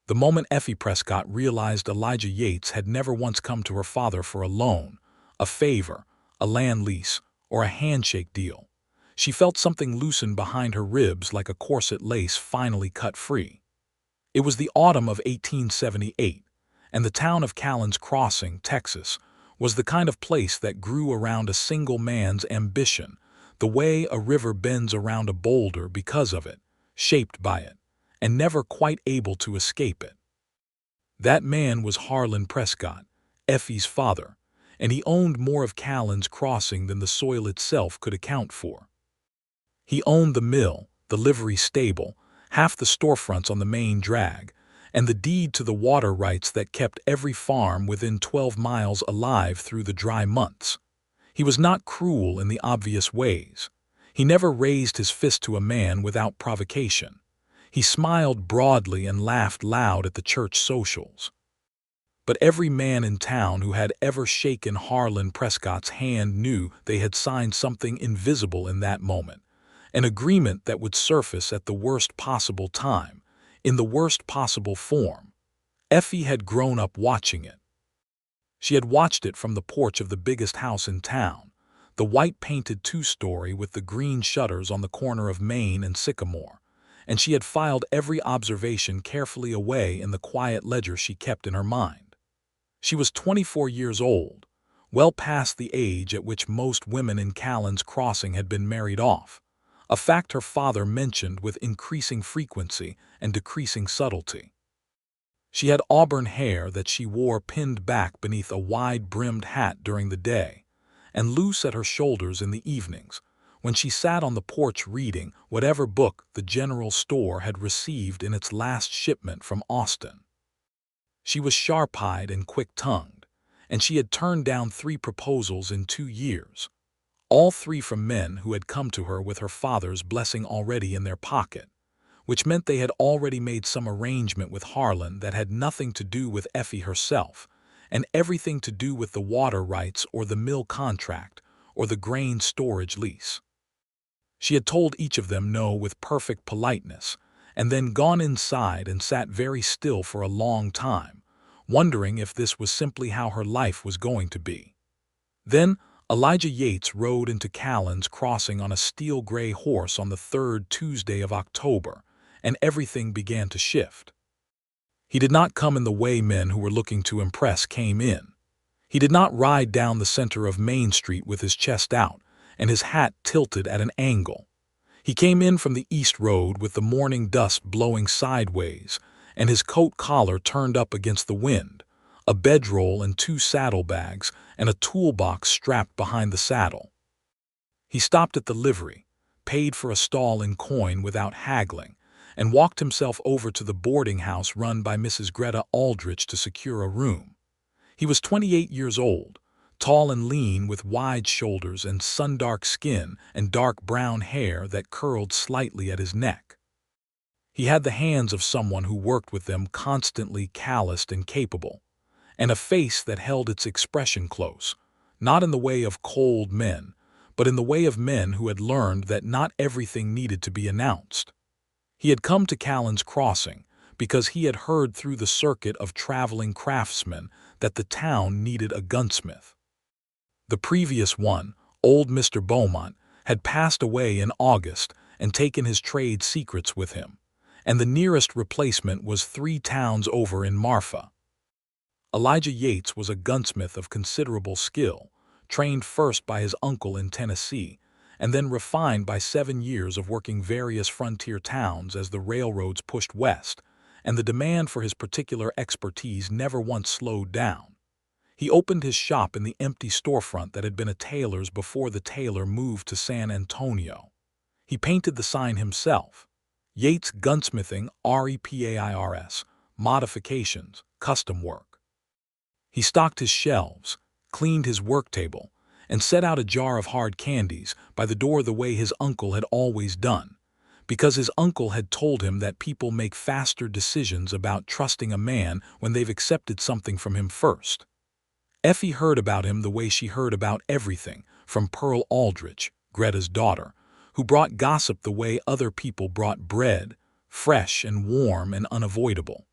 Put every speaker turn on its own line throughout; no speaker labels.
The moment Effie Prescott realized Elijah Yates had never once come to her father for a loan, a favor, a land lease, or a handshake deal, she felt something loosen behind her ribs like a corset lace finally cut free. It was the autumn of 1878, and the town of Callen's Crossing, Texas, was the kind of place that grew around a single man's ambition, the way a river bends around a boulder because of it, shaped by it, and never quite able to escape it. That man was Harlan Prescott, Effie's father, and he owned more of Callen's Crossing than the soil itself could account for. He owned the mill, the livery stable, half the storefronts on the main drag, and the deed to the water rights that kept every farm within 12 miles alive through the dry months. He was not cruel in the obvious ways. He never raised his fist to a man without provocation. He smiled broadly and laughed loud at the church socials. But every man in town who had ever shaken Harlan Prescott's hand knew they had signed something invisible in that moment, an agreement that would surface at the worst possible time, in the worst possible form. Effie had grown up watching it. She had watched it from the porch of the biggest house in town, the white-painted two-story with the green shutters on the corner of Main and Sycamore, and she had filed every observation carefully away in the quiet ledger she kept in her mind. She was 24 years old, well past the age at which most women in Callen's Crossing had been married off, a fact her father mentioned with increasing frequency and decreasing subtlety. She had auburn hair that she wore pinned back beneath a wide-brimmed hat during the day, and loose at her shoulders in the evenings, when she sat on the porch reading whatever book the general store had received in its last shipment from Austin. She was sharp-eyed and quick-tongued, and she had turned down 3 proposals in 2 years, all 3 from men who had come to her with her father's blessing already in their pocket, which meant they had already made some arrangement with Harlan that had nothing to do with Effie herself, and everything to do with the water rights or the mill contract or the grain storage lease. She had told each of them no with perfect politeness, and then gone inside and sat very still for a long time, wondering if this was simply how her life was going to be. Then Elijah Yates rode into Callen's Crossing on a steel-gray horse on the 3rd Tuesday of October, and everything began to shift. He did not come in the way men who were looking to impress came in. He did not ride down the center of Main Street with his chest out and his hat tilted at an angle. He came in from the East Road with the morning dust blowing sideways and his coat collar turned up against the wind, a bedroll and 2 saddlebags and a toolbox strapped behind the saddle. He stopped at the livery, paid for a stall in coin without haggling, and walked himself over to the boarding house run by Mrs. Greta Aldrich to secure a room. He was 28 years old, tall and lean with wide shoulders and sun-dark skin and dark brown hair that curled slightly at his neck. He had the hands of someone who worked with them, constantly calloused and capable, and a face that held its expression close, not in the way of cold men, but in the way of men who had learned that not everything needed to be announced. He had come to Callen's Crossing because he had heard through the circuit of traveling craftsmen that the town needed a gunsmith. The previous one, old Mr. Beaumont, had passed away in August and taken his trade secrets with him, and the nearest replacement was 3 towns over in Marfa. Elijah Yates was a gunsmith of considerable skill, trained first by his uncle in Tennessee, and then refined by 7 years of working various frontier towns as the railroads pushed west, and the demand for his particular expertise never once slowed down. He opened his shop in the empty storefront that had been a tailor's before the tailor moved to San Antonio. He painted the sign himself, Yates Gunsmithing, Repairs, Modifications, Custom Work. He stocked his shelves, cleaned his work table, and set out a jar of hard candies by the door the way his uncle had always done, because his uncle had told him that people make faster decisions about trusting a man when they've accepted something from him first. Effie heard about him the way she heard about everything, from Pearl Aldrich, Greta's daughter, who brought gossip the way other people brought bread, fresh and warm and unavoidable.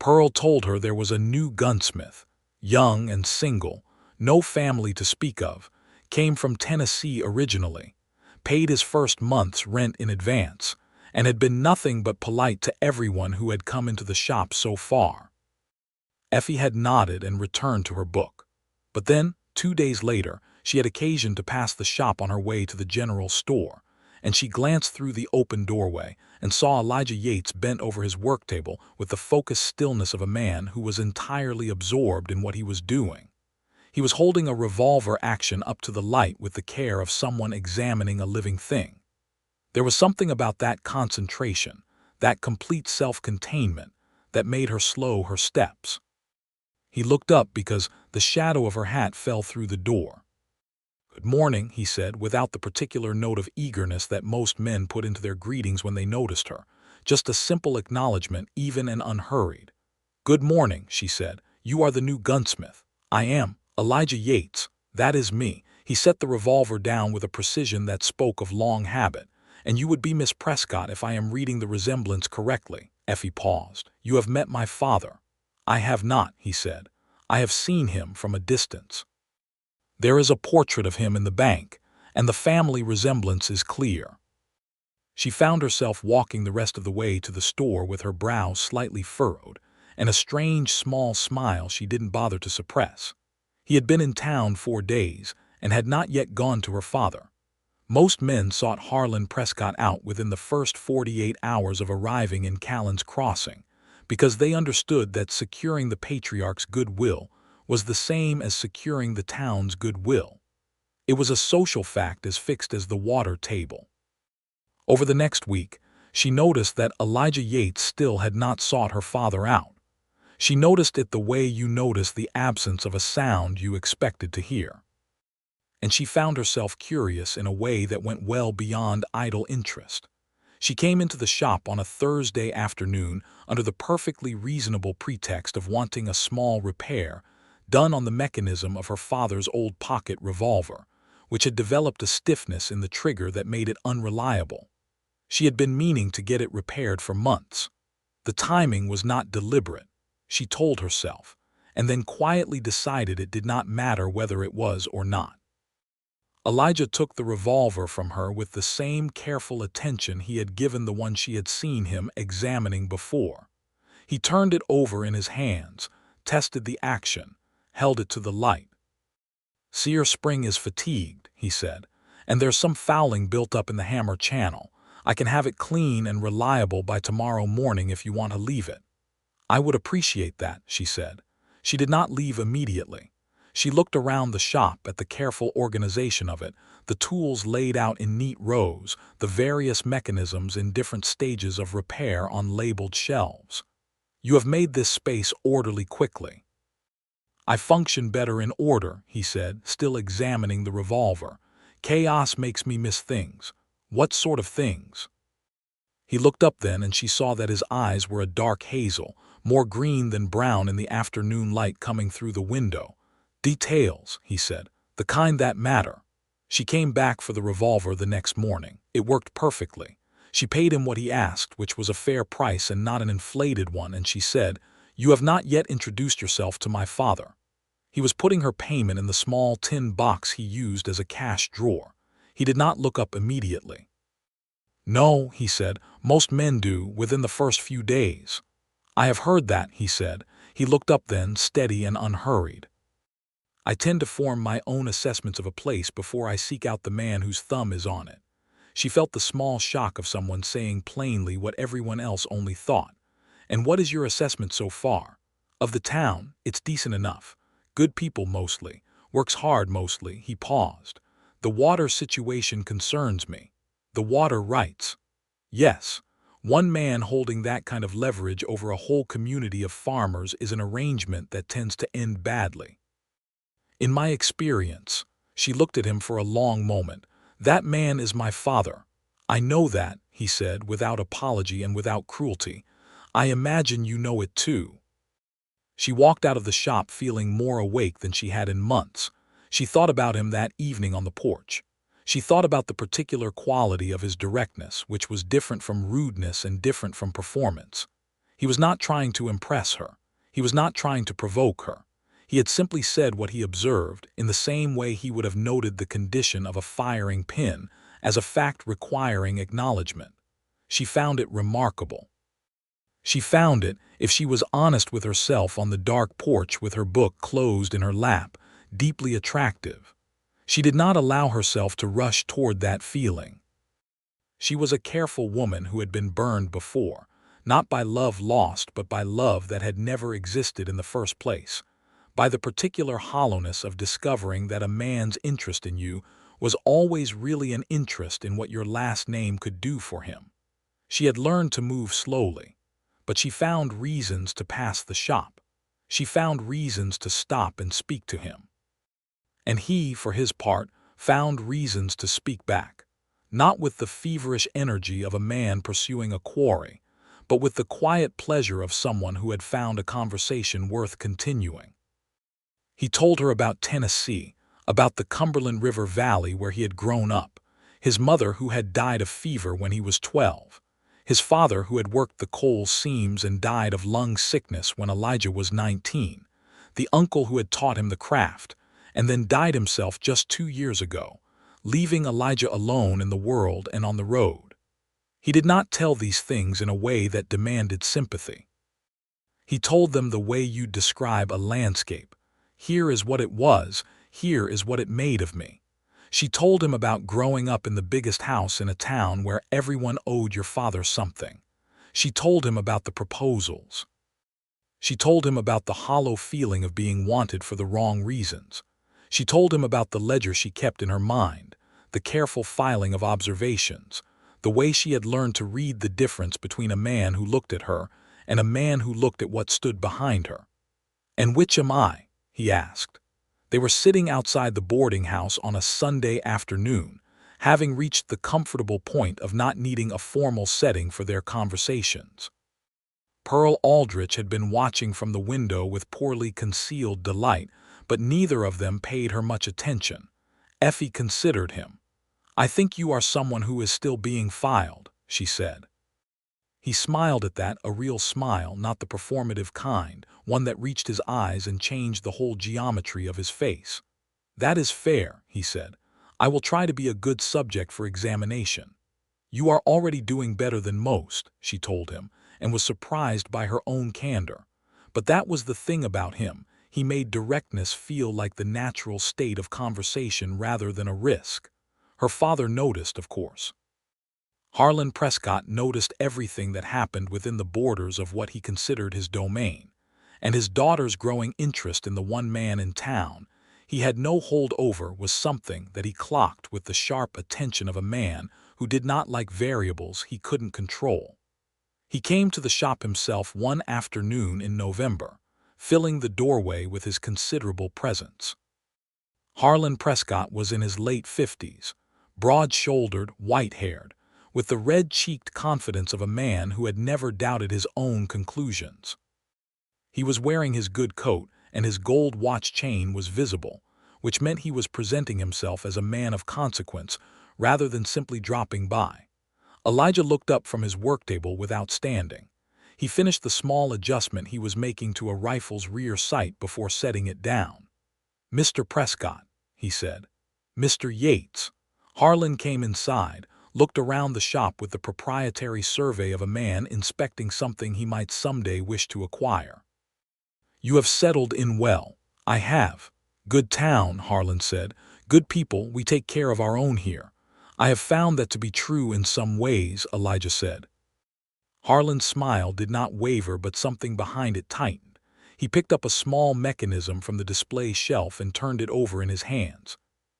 Pearl told her there was a new gunsmith, young and single, no family to speak of, came from Tennessee originally, paid his first month's rent in advance, and had been nothing but polite to everyone who had come into the shop so far. Effie had nodded and returned to her book. But then, 2 days later, she had occasion to pass the shop on her way to the general store, and she glanced through the open doorway and saw Elijah Yates bent over his work table with the focused stillness of a man who was entirely absorbed in what he was doing. He was holding a revolver action up to the light with the care of someone examining a living thing. There was something about that concentration, that complete self-containment, that made her slow her steps. He looked up because the shadow of her hat fell through the door. "Good morning," he said, without the particular note of eagerness that most men put into their greetings when they noticed her. Just a simple acknowledgement, even and unhurried. "Good morning," she said. "You are the new gunsmith." "I am. Elijah Yates. That is me." He set the revolver down with a precision that spoke of long habit. "And you would be Miss Prescott if I am reading the resemblance correctly." Effie paused. "You have met my father." "I have not," he said. "I have seen him from a distance. There is a portrait of him in the bank, and the family resemblance is clear." She found herself walking the rest of the way to the store with her brow slightly furrowed, and a strange small smile she didn't bother to suppress. He had been in town 4 days, and had not yet gone to her father. Most men sought Harlan Prescott out within the first 48 hours of arriving in Callen's crossing, because they understood that securing the patriarch's goodwill was the same as securing the town's goodwill. It was a social fact as fixed as the water table. Over the next week, she noticed that Elijah Yates still had not sought her father out. She noticed it the way you notice the absence of a sound you expected to hear. And she found herself curious in a way that went well beyond idle interest. She came into the shop on a Thursday afternoon under the perfectly reasonable pretext of wanting a small repair done on the mechanism of her father's old pocket revolver, which had developed a stiffness in the trigger that made it unreliable. She had been meaning to get it repaired for months. The timing was not deliberate, she told herself, and then quietly decided it did not matter whether it was or not. Elijah took the revolver from her with the same careful attention he had given the one she had seen him examining before. He turned it over in his hands, tested the action, held it to the light. "Sear spring is fatigued," he said, "and there's some fouling built up in the hammer channel. I can have it clean and reliable by tomorrow morning if you want to leave it." "I would appreciate that," she said. She did not leave immediately. She looked around the shop at the careful organization of it, the tools laid out in neat rows, the various mechanisms in different stages of repair on labeled shelves. "You have made this space orderly quickly." "I function better in order," he said, still examining the revolver. "Chaos makes me miss things." "What sort of things?" He looked up then, and she saw that his eyes were a dark hazel, more green than brown in the afternoon light coming through the window. "Details," he said, "the kind that matter." She came back for the revolver the next morning. It worked perfectly. She paid him what he asked, which was a fair price and not an inflated one, and she said, "You have not yet introduced yourself to my father." He was putting her payment in the small tin box he used as a cash drawer. He did not look up immediately. "No," he said, "most men do, within the first few days." "I have heard that," he said. He looked up then, steady and unhurried. "I tend to form my own assessments of a place before I seek out the man whose thumb is on it." She felt the small shock of someone saying plainly what everyone else only thought. "And what is your assessment so far?" "Of the town, it's decent enough. Good people mostly. Works hard mostly." He paused. "The water situation concerns me." "The water rights." "Yes. One man holding that kind of leverage over a whole community of farmers is an arrangement that tends to end badly. In my experience." She looked at him for a long moment. "That man is my father." "I know that," he said, without apology and without cruelty. "I imagine you know it too." She walked out of the shop feeling more awake than she had in months. She thought about him that evening on the porch. She thought about the particular quality of his directness, which was different from rudeness and different from performance. He was not trying to impress her. He was not trying to provoke her. He had simply said what he observed in the same way he would have noted the condition of a firing pin as a fact requiring acknowledgement. She found it remarkable. She found it, if she was honest with herself on the dark porch with her book closed in her lap, deeply attractive. She did not allow herself to rush toward that feeling. She was a careful woman who had been burned before, not by love lost but by love that had never existed in the first place, by the particular hollowness of discovering that a man's interest in you was always really an interest in what your last name could do for him. She had learned to move slowly, but she found reasons to pass the shop. She found reasons to stop and speak to him. And he, for his part, found reasons to speak back, not with the feverish energy of a man pursuing a quarry, but with the quiet pleasure of someone who had found a conversation worth continuing. He told her about Tennessee, about the Cumberland River Valley where he had grown up, his mother who had died of fever when he was 12, his father who had worked the coal seams and died of lung sickness when Elijah was 19, the uncle who had taught him the craft, and then died himself just 2 years ago, leaving Elijah alone in the world and on the road. He did not tell these things in a way that demanded sympathy. He told them the way you describe a landscape. Here is what it was, here is what it made of me. She told him about growing up in the biggest house in a town where everyone owed your father something. She told him about the proposals. She told him about the hollow feeling of being wanted for the wrong reasons. She told him about the ledger she kept in her mind, the careful filing of observations, the way she had learned to read the difference between a man who looked at her and a man who looked at what stood behind her. "And which am I?" he asked. They were sitting outside the boarding house on a Sunday afternoon, having reached the comfortable point of not needing a formal setting for their conversations. Pearl Aldrich had been watching from the window with poorly concealed delight, but neither of them paid her much attention. Effie considered him. "I think you are someone who is still being filed," she said. He smiled at that, a real smile, not the performative kind, one that reached his eyes and changed the whole geometry of his face. "That is fair," he said. "I will try to be a good subject for examination." "You are already doing better than most," she told him, and was surprised by her own candor. But that was the thing about him. He made directness feel like the natural state of conversation rather than a risk. Her father noticed, of course. Harlan Prescott noticed everything that happened within the borders of what he considered his domain, and his daughter's growing interest in the one man in town he had no hold over was something that he clocked with the sharp attention of a man who did not like variables he couldn't control. He came to the shop himself one afternoon in November, filling the doorway with his considerable presence. Harlan Prescott was in his late 50s, broad-shouldered, white-haired, with the red-cheeked confidence of a man who had never doubted his own conclusions. He was wearing his good coat, and his gold watch chain was visible, which meant he was presenting himself as a man of consequence rather than simply dropping by. Elijah looked up from his worktable without standing. He finished the small adjustment he was making to a rifle's rear sight before setting it down. "Mr. Prescott," he said. "Mr. Yates." Harlan came inside, looked around the shop with the proprietary survey of a man inspecting something he might someday wish to acquire. "You have settled in well." "I have." "Good town," Harlan said. "Good people, we take care of our own here." "I have found that to be true in some ways," Elijah said. Harlan's smile did not waver, but something behind it tightened. He picked up a small mechanism from the display shelf and turned it over in his hands.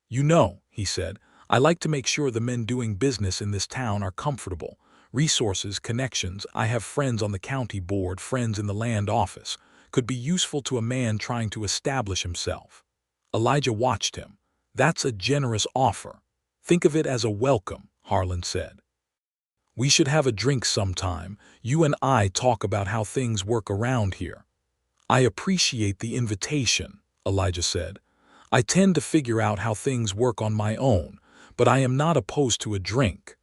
"You know," he said, "I like to make sure the men doing business in this town are comfortable. Resources, connections, I have friends on the county board, friends in the land office, could be useful to a man trying to establish himself." Elijah watched him. "That's a generous offer. Think of it as a welcome," Harlan said. "We should have a drink sometime. You and I talk about how things work around here." "I appreciate the invitation," Elijah said. "I tend to figure out how things work on my own, but I am not opposed to a drink."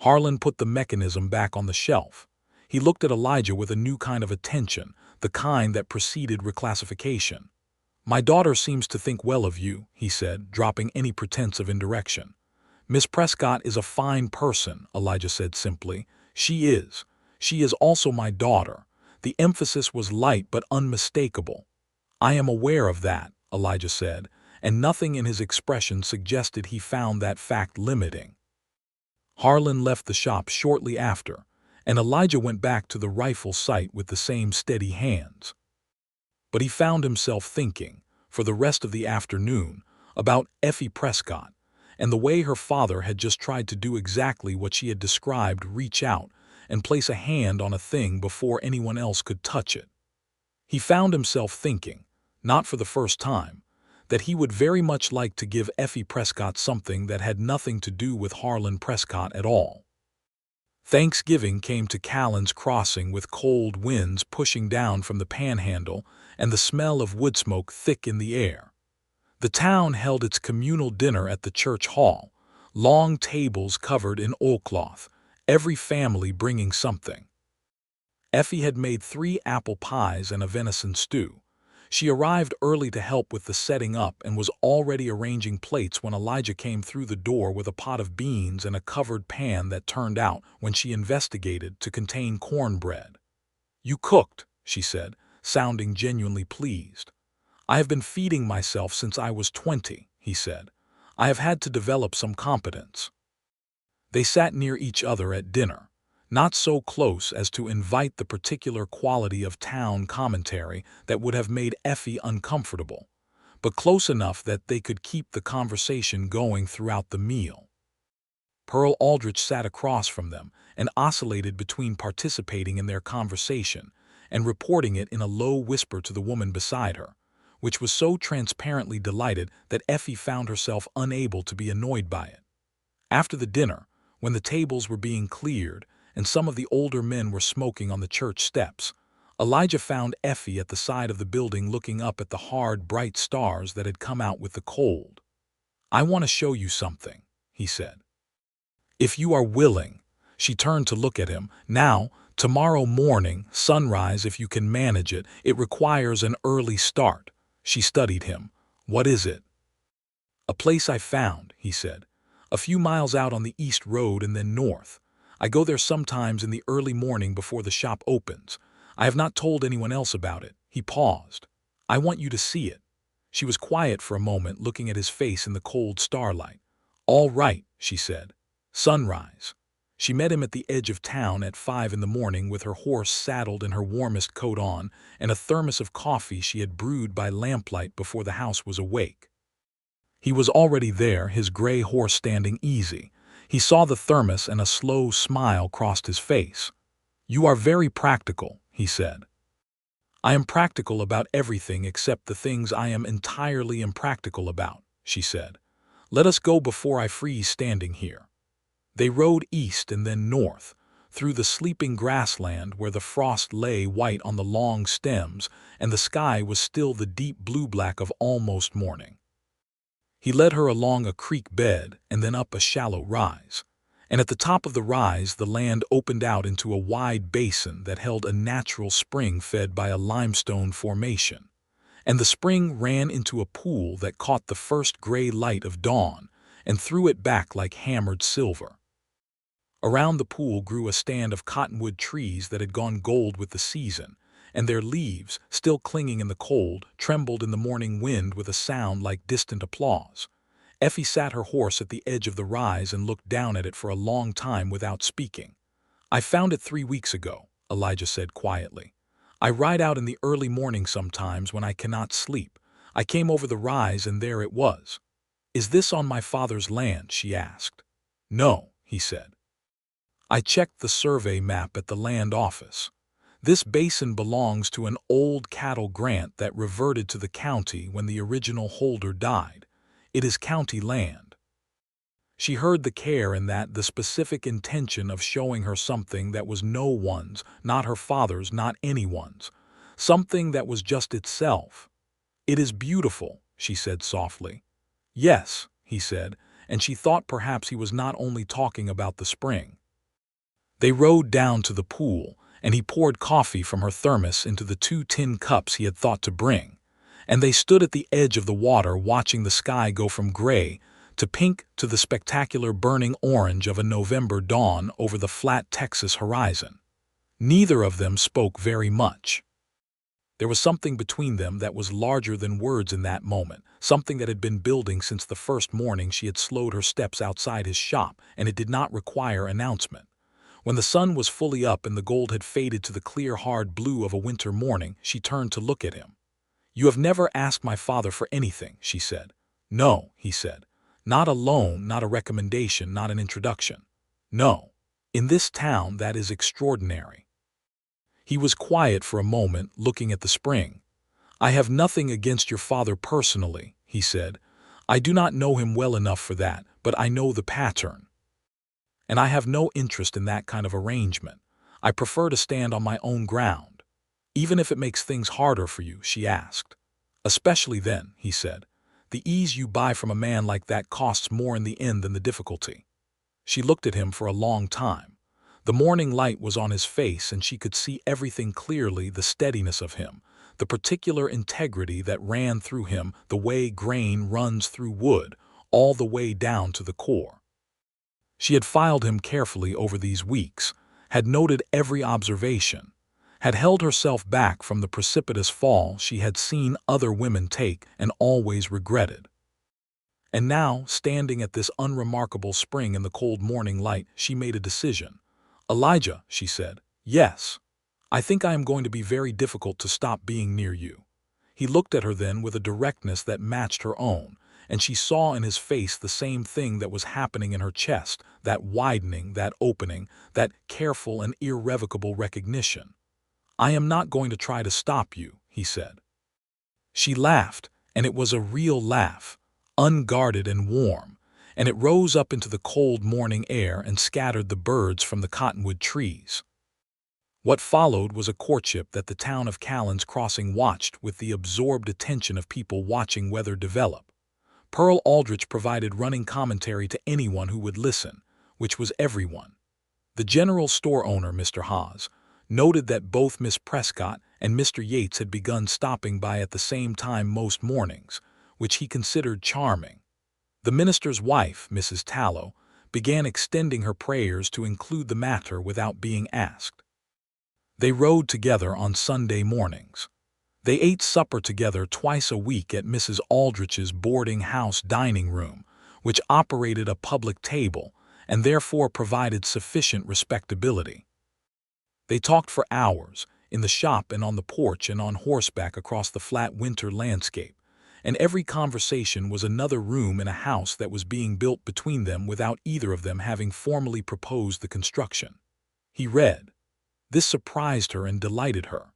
Harlan put the mechanism back on the shelf. He looked at Elijah with a new kind of attention, the kind that preceded reclassification. "My daughter seems to think well of you," he said, dropping any pretense of indirection. "Miss Prescott is a fine person," Elijah said simply. "She is. She is also my daughter." The emphasis was light but unmistakable. "I am aware of that," Elijah said, and nothing in his expression suggested he found that fact limiting. Harlan left the shop shortly after, and Elijah went back to the rifle sight with the same steady hands. But he found himself thinking, for the rest of the afternoon, about Effie Prescott, and the way her father had just tried to do exactly what she had described: reach out and place a hand on a thing before anyone else could touch it. He found himself thinking, not for the first time, that he would very much like to give Effie Prescott something that had nothing to do with Harlan Prescott at all. Thanksgiving came to Callen's crossing with cold winds pushing down from the panhandle and the smell of wood smoke thick in the air. The town held its communal dinner at the church hall, long tables covered in oilcloth, every family bringing something. Effie had made 3 apple pies and a venison stew. She arrived early to help with the setting up and was already arranging plates when Elijah came through the door with a pot of beans and a covered pan that turned out, when she investigated, to contain cornbread. "You cooked," she said, sounding genuinely pleased. "I have been feeding myself since I was 20, he said. "I have had to develop some competence." They sat near each other at dinner, not so close as to invite the particular quality of town commentary that would have made Effie uncomfortable, but close enough that they could keep the conversation going throughout the meal. Pearl Aldrich sat across from them and oscillated between participating in their conversation and reporting it in a low whisper to the woman beside her, which was so transparently delighted that Effie found herself unable to be annoyed by it. After the dinner, when the tables were being cleared and some of the older men were smoking on the church steps, Elijah found Effie at the side of the building looking up at the hard, bright stars that had come out with the cold. "I want to show you something," he said. "If you are willing." She turned to look at him. "Now, tomorrow morning, sunrise if you can manage it. It requires an early start." She studied him. "What is it?" "A place I found," he said. "A few miles out on the east road and then north. I go there sometimes in the early morning before the shop opens. I have not told anyone else about it." He paused. "I want you to see it." She was quiet for a moment, looking at his face in the cold starlight. "All right," she said. "Sunrise." She met him at the edge of town at 5 in the morning with her horse saddled and her warmest coat on and a thermos of coffee she had brewed by lamplight before the house was awake. He was already there, his gray horse standing easy. He saw the thermos and a slow smile crossed his face. "You are very practical," he said. "I am practical about everything except the things I am entirely impractical about," she said. "Let us go before I freeze standing here." They rode east and then north, through the sleeping grassland where the frost lay white on the long stems and the sky was still the deep blue-black of almost morning. He led her along a creek bed and then up a shallow rise, and at the top of the rise the land opened out into a wide basin that held a natural spring fed by a limestone formation, and the spring ran into a pool that caught the first gray light of dawn and threw it back like hammered silver. Around the pool grew a stand of cottonwood trees that had gone gold with the season, and their leaves, still clinging in the cold, trembled in the morning wind with a sound like distant applause. Effie sat her horse at the edge of the rise and looked down at it for a long time without speaking. "I found it 3 weeks ago," Elijah said quietly. "I ride out in the early morning sometimes when I cannot sleep. I came over the rise and there it was." "Is this on my father's land?" she asked. "No," he said. "I checked the survey map at the land office. This basin belongs to an old cattle grant that reverted to the county when the original holder died. It is county land." She heard the care in that, the specific intention of showing her something that was no one's, not her father's, not anyone's. Something that was just itself. "It is beautiful," she said softly. "Yes," he said, and she thought perhaps he was not only talking about the spring. They rode down to the pool, and he poured coffee from her thermos into the 2 tin cups he had thought to bring, and they stood at the edge of the water watching the sky go from gray to pink to the spectacular burning orange of a November dawn over the flat Texas horizon. Neither of them spoke very much. There was something between them that was larger than words in that moment, something that had been building since the first morning she had slowed her steps outside his shop, and it did not require announcement. When the sun was fully up and the gold had faded to the clear, hard blue of a winter morning, she turned to look at him. "You have never asked my father for anything," she said. "No," he said. "Not a loan, not a recommendation, not an introduction. No. In this town, that is extraordinary." He was quiet for a moment, looking at the spring. "I have nothing against your father personally," he said. "I do not know him well enough for that, but I know the pattern. And I have no interest in that kind of arrangement. I prefer to stand on my own ground." "Even if it makes things harder for you?" she asked. "Especially then," he said. "The ease you buy from a man like that costs more in the end than the difficulty." She looked at him for a long time. The morning light was on his face, and she could see everything clearly, the steadiness of him, the particular integrity that ran through him, the way grain runs through wood, all the way down to the core. She had filed him carefully over these weeks, had noted every observation, had held herself back from the precipitous fall she had seen other women take and always regretted. And now, standing at this unremarkable spring in the cold morning light, she made a decision. "Elijah," she said, "yes. I think I am going to be very difficult to stop being near you." He looked at her then with a directness that matched her own, and she saw in his face the same thing that was happening in her chest, that widening, that opening, that careful and irrevocable recognition. "I am not going to try to stop you," he said. She laughed, and it was a real laugh, unguarded and warm, and it rose up into the cold morning air and scattered the birds from the cottonwood trees. What followed was a courtship that the town of Callen's Crossing watched with the absorbed attention of people watching weather develop. Pearl Aldrich provided running commentary to anyone who would listen, which was everyone. The general store owner, Mr. Haas, noted that both Miss Prescott and Mr. Yates had begun stopping by at the same time most mornings, which he considered charming. The minister's wife, Mrs. Tallow, began extending her prayers to include the matter without being asked. They rode together on Sunday mornings. They ate supper together twice a week at Mrs. Aldrich's boarding house dining room, which operated a public table and therefore provided sufficient respectability. They talked for hours, in the shop and on the porch and on horseback across the flat winter landscape, and every conversation was another room in a house that was being built between them without either of them having formally proposed the construction. He read. This surprised her and delighted her.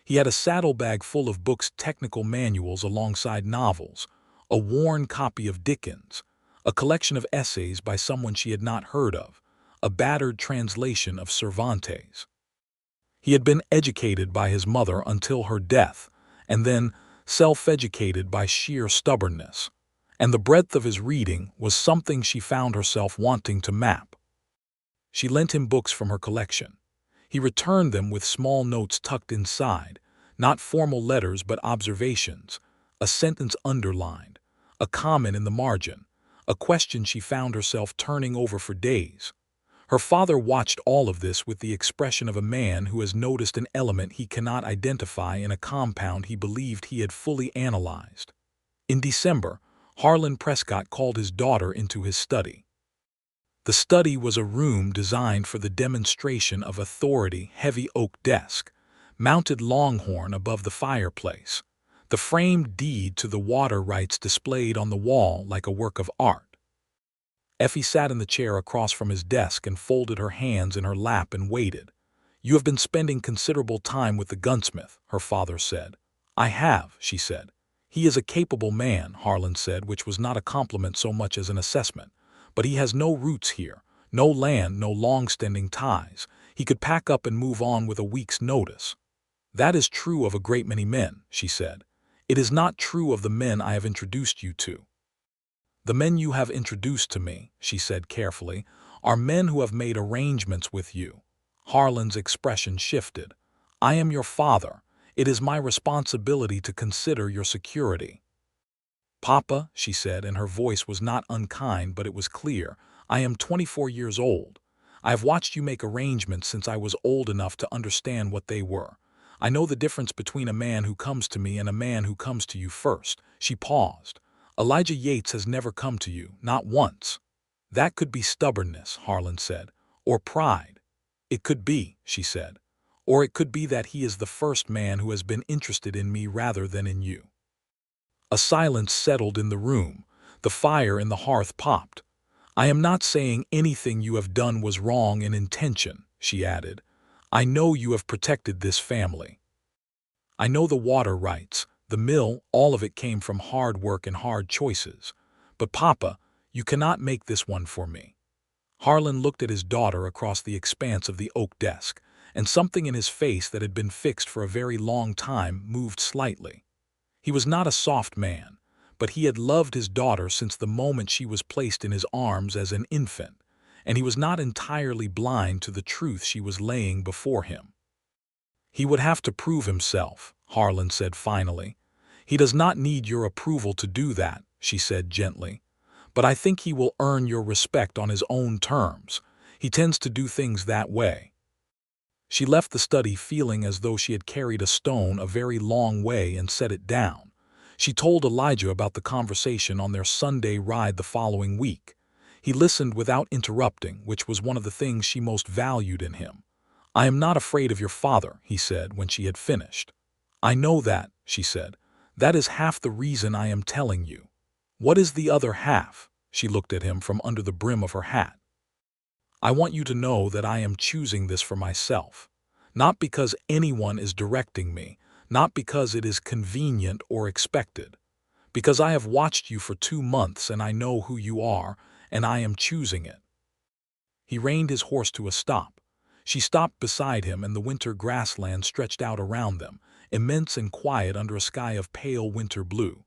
He had a saddlebag full of books, technical manuals alongside novels, a worn copy of Dickens, a collection of essays by someone she had not heard of, a battered translation of Cervantes. He had been educated by his mother until her death, and then self-educated by sheer stubbornness, and the breadth of his reading was something she found herself wanting to map. She lent him books from her collection. He returned them with small notes tucked inside, not formal letters but observations, a sentence underlined, a comment in the margin, a question she found herself turning over for days. Her father watched all of this with the expression of a man who has noticed an element he cannot identify in a compound he believed he had fully analyzed. In December, Harlan Prescott called his daughter into his study. The study was a room designed for the demonstration of authority, heavy oak desk, mounted longhorn above the fireplace, the framed deed to the water rights displayed on the wall like a work of art. Effie sat in the chair across from his desk and folded her hands in her lap and waited. "You have been spending considerable time with the gunsmith," her father said. "I have," she said. "He is a capable man," Harlan said, which was not a compliment so much as an assessment. "But he has no roots here, no land, no long-standing ties. He could pack up and move on with a week's notice." "That is true of a great many men," she said. "It is not true of the men I have introduced you to." "The men you have introduced to me," she said carefully, "are men who have made arrangements with you. Harlan's expression shifted. "I am your father. It is my responsibility to consider your security." "Papa," she said, and her voice was not unkind but it was clear, "I am 24 years old. I have watched you make arrangements since I was old enough to understand what they were. I know the difference between a man who comes to me and a man who comes to you first." She paused. "Elijah Yates has never come to you, not once." "That could be stubbornness," Harlan said, "or pride." "It could be," she said. "Or it could be that he is the first man who has been interested in me rather than in you." A silence settled in the room. The fire in the hearth popped. "I am not saying anything you have done was wrong in intention," she added. "I know you have protected this family. I know the water rights, the mill, all of it came from hard work and hard choices. But Papa, you cannot make this one for me." Harlan looked at his daughter across the expanse of the oak desk, and something in his face that had been fixed for a very long time moved slightly. He was not a soft man, but he had loved his daughter since the moment she was placed in his arms as an infant, and he was not entirely blind to the truth she was laying before him. "He would have to prove himself," Harlan said finally. "He does not need your approval to do that," she said gently. "But I think he will earn your respect on his own terms. He tends to do things that way." She left the study feeling as though she had carried a stone a very long way and set it down. She told Elijah about the conversation on their Sunday ride the following week. He listened without interrupting, which was one of the things she most valued in him. "I am not afraid of your father," he said when she had finished. "I know that," she said. "That is half the reason I am telling you." "What is the other half?" She looked at him from under the brim of her hat. "I want you to know that I am choosing this for myself. Not because anyone is directing me, not because it is convenient or expected. Because I have watched you for 2 months and I know who you are, and I am choosing it." He reined his horse to a stop. She stopped beside him and the winter grassland stretched out around them, immense and quiet under a sky of pale winter blue.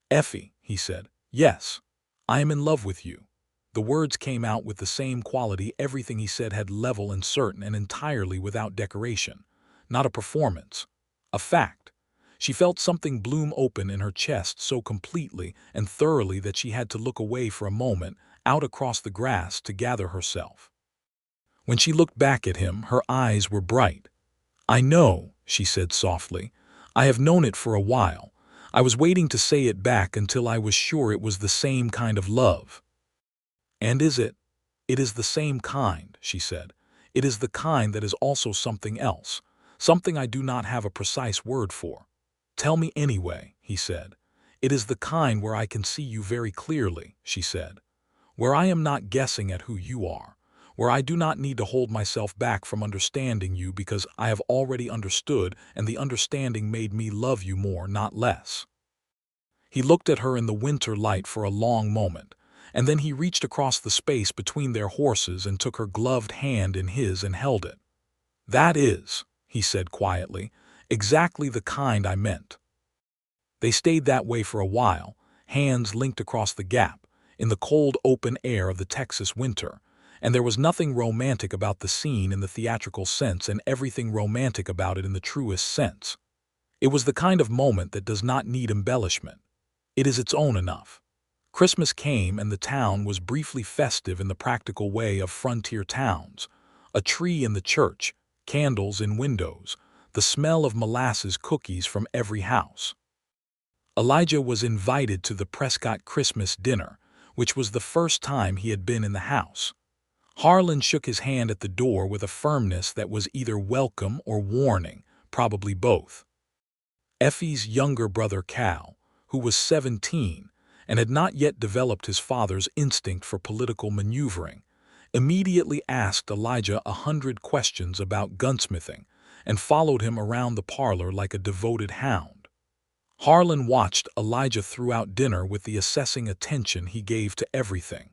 "Effie," he said, "yes, I am in love with you." The words came out with the same quality everything he said had, level and certain and entirely without decoration. Not a performance. A fact. She felt something bloom open in her chest so completely and thoroughly that she had to look away for a moment, out across the grass to gather herself. When she looked back at him, her eyes were bright. "I know," she said softly. "I have known it for a while. I was waiting to say it back until I was sure it was the same kind of love." "And is it?" "It is the same kind," she said. "It is the kind that is also something else, something I do not have a precise word for." "Tell me anyway," he said. "It is the kind where I can see you very clearly," she said. "Where I am not guessing at who you are, where I do not need to hold myself back from understanding you because I have already understood and the understanding made me love you more, not less." He looked at her in the winter light for a long moment, and then he reached across the space between their horses and took her gloved hand in his and held it. "That is," he said quietly, "exactly the kind I meant." They stayed that way for a while, hands linked across the gap, in the cold open air of the Texas winter, and there was nothing romantic about the scene in the theatrical sense and everything romantic about it in the truest sense. It was the kind of moment that does not need embellishment. It is its own enough. Christmas came and the town was briefly festive in the practical way of frontier towns. A tree in the church, candles in windows, the smell of molasses cookies from every house. Elijah was invited to the Prescott Christmas dinner, which was the first time he had been in the house. Harlan shook his hand at the door with a firmness that was either welcome or warning, probably both. Effie's younger brother Cal, who was 17 and had not yet developed his father's instinct for political maneuvering, immediately asked Elijah 100 questions about gunsmithing and followed him around the parlor like a devoted hound. Harlan watched Elijah throughout dinner with the assessing attention he gave to everything.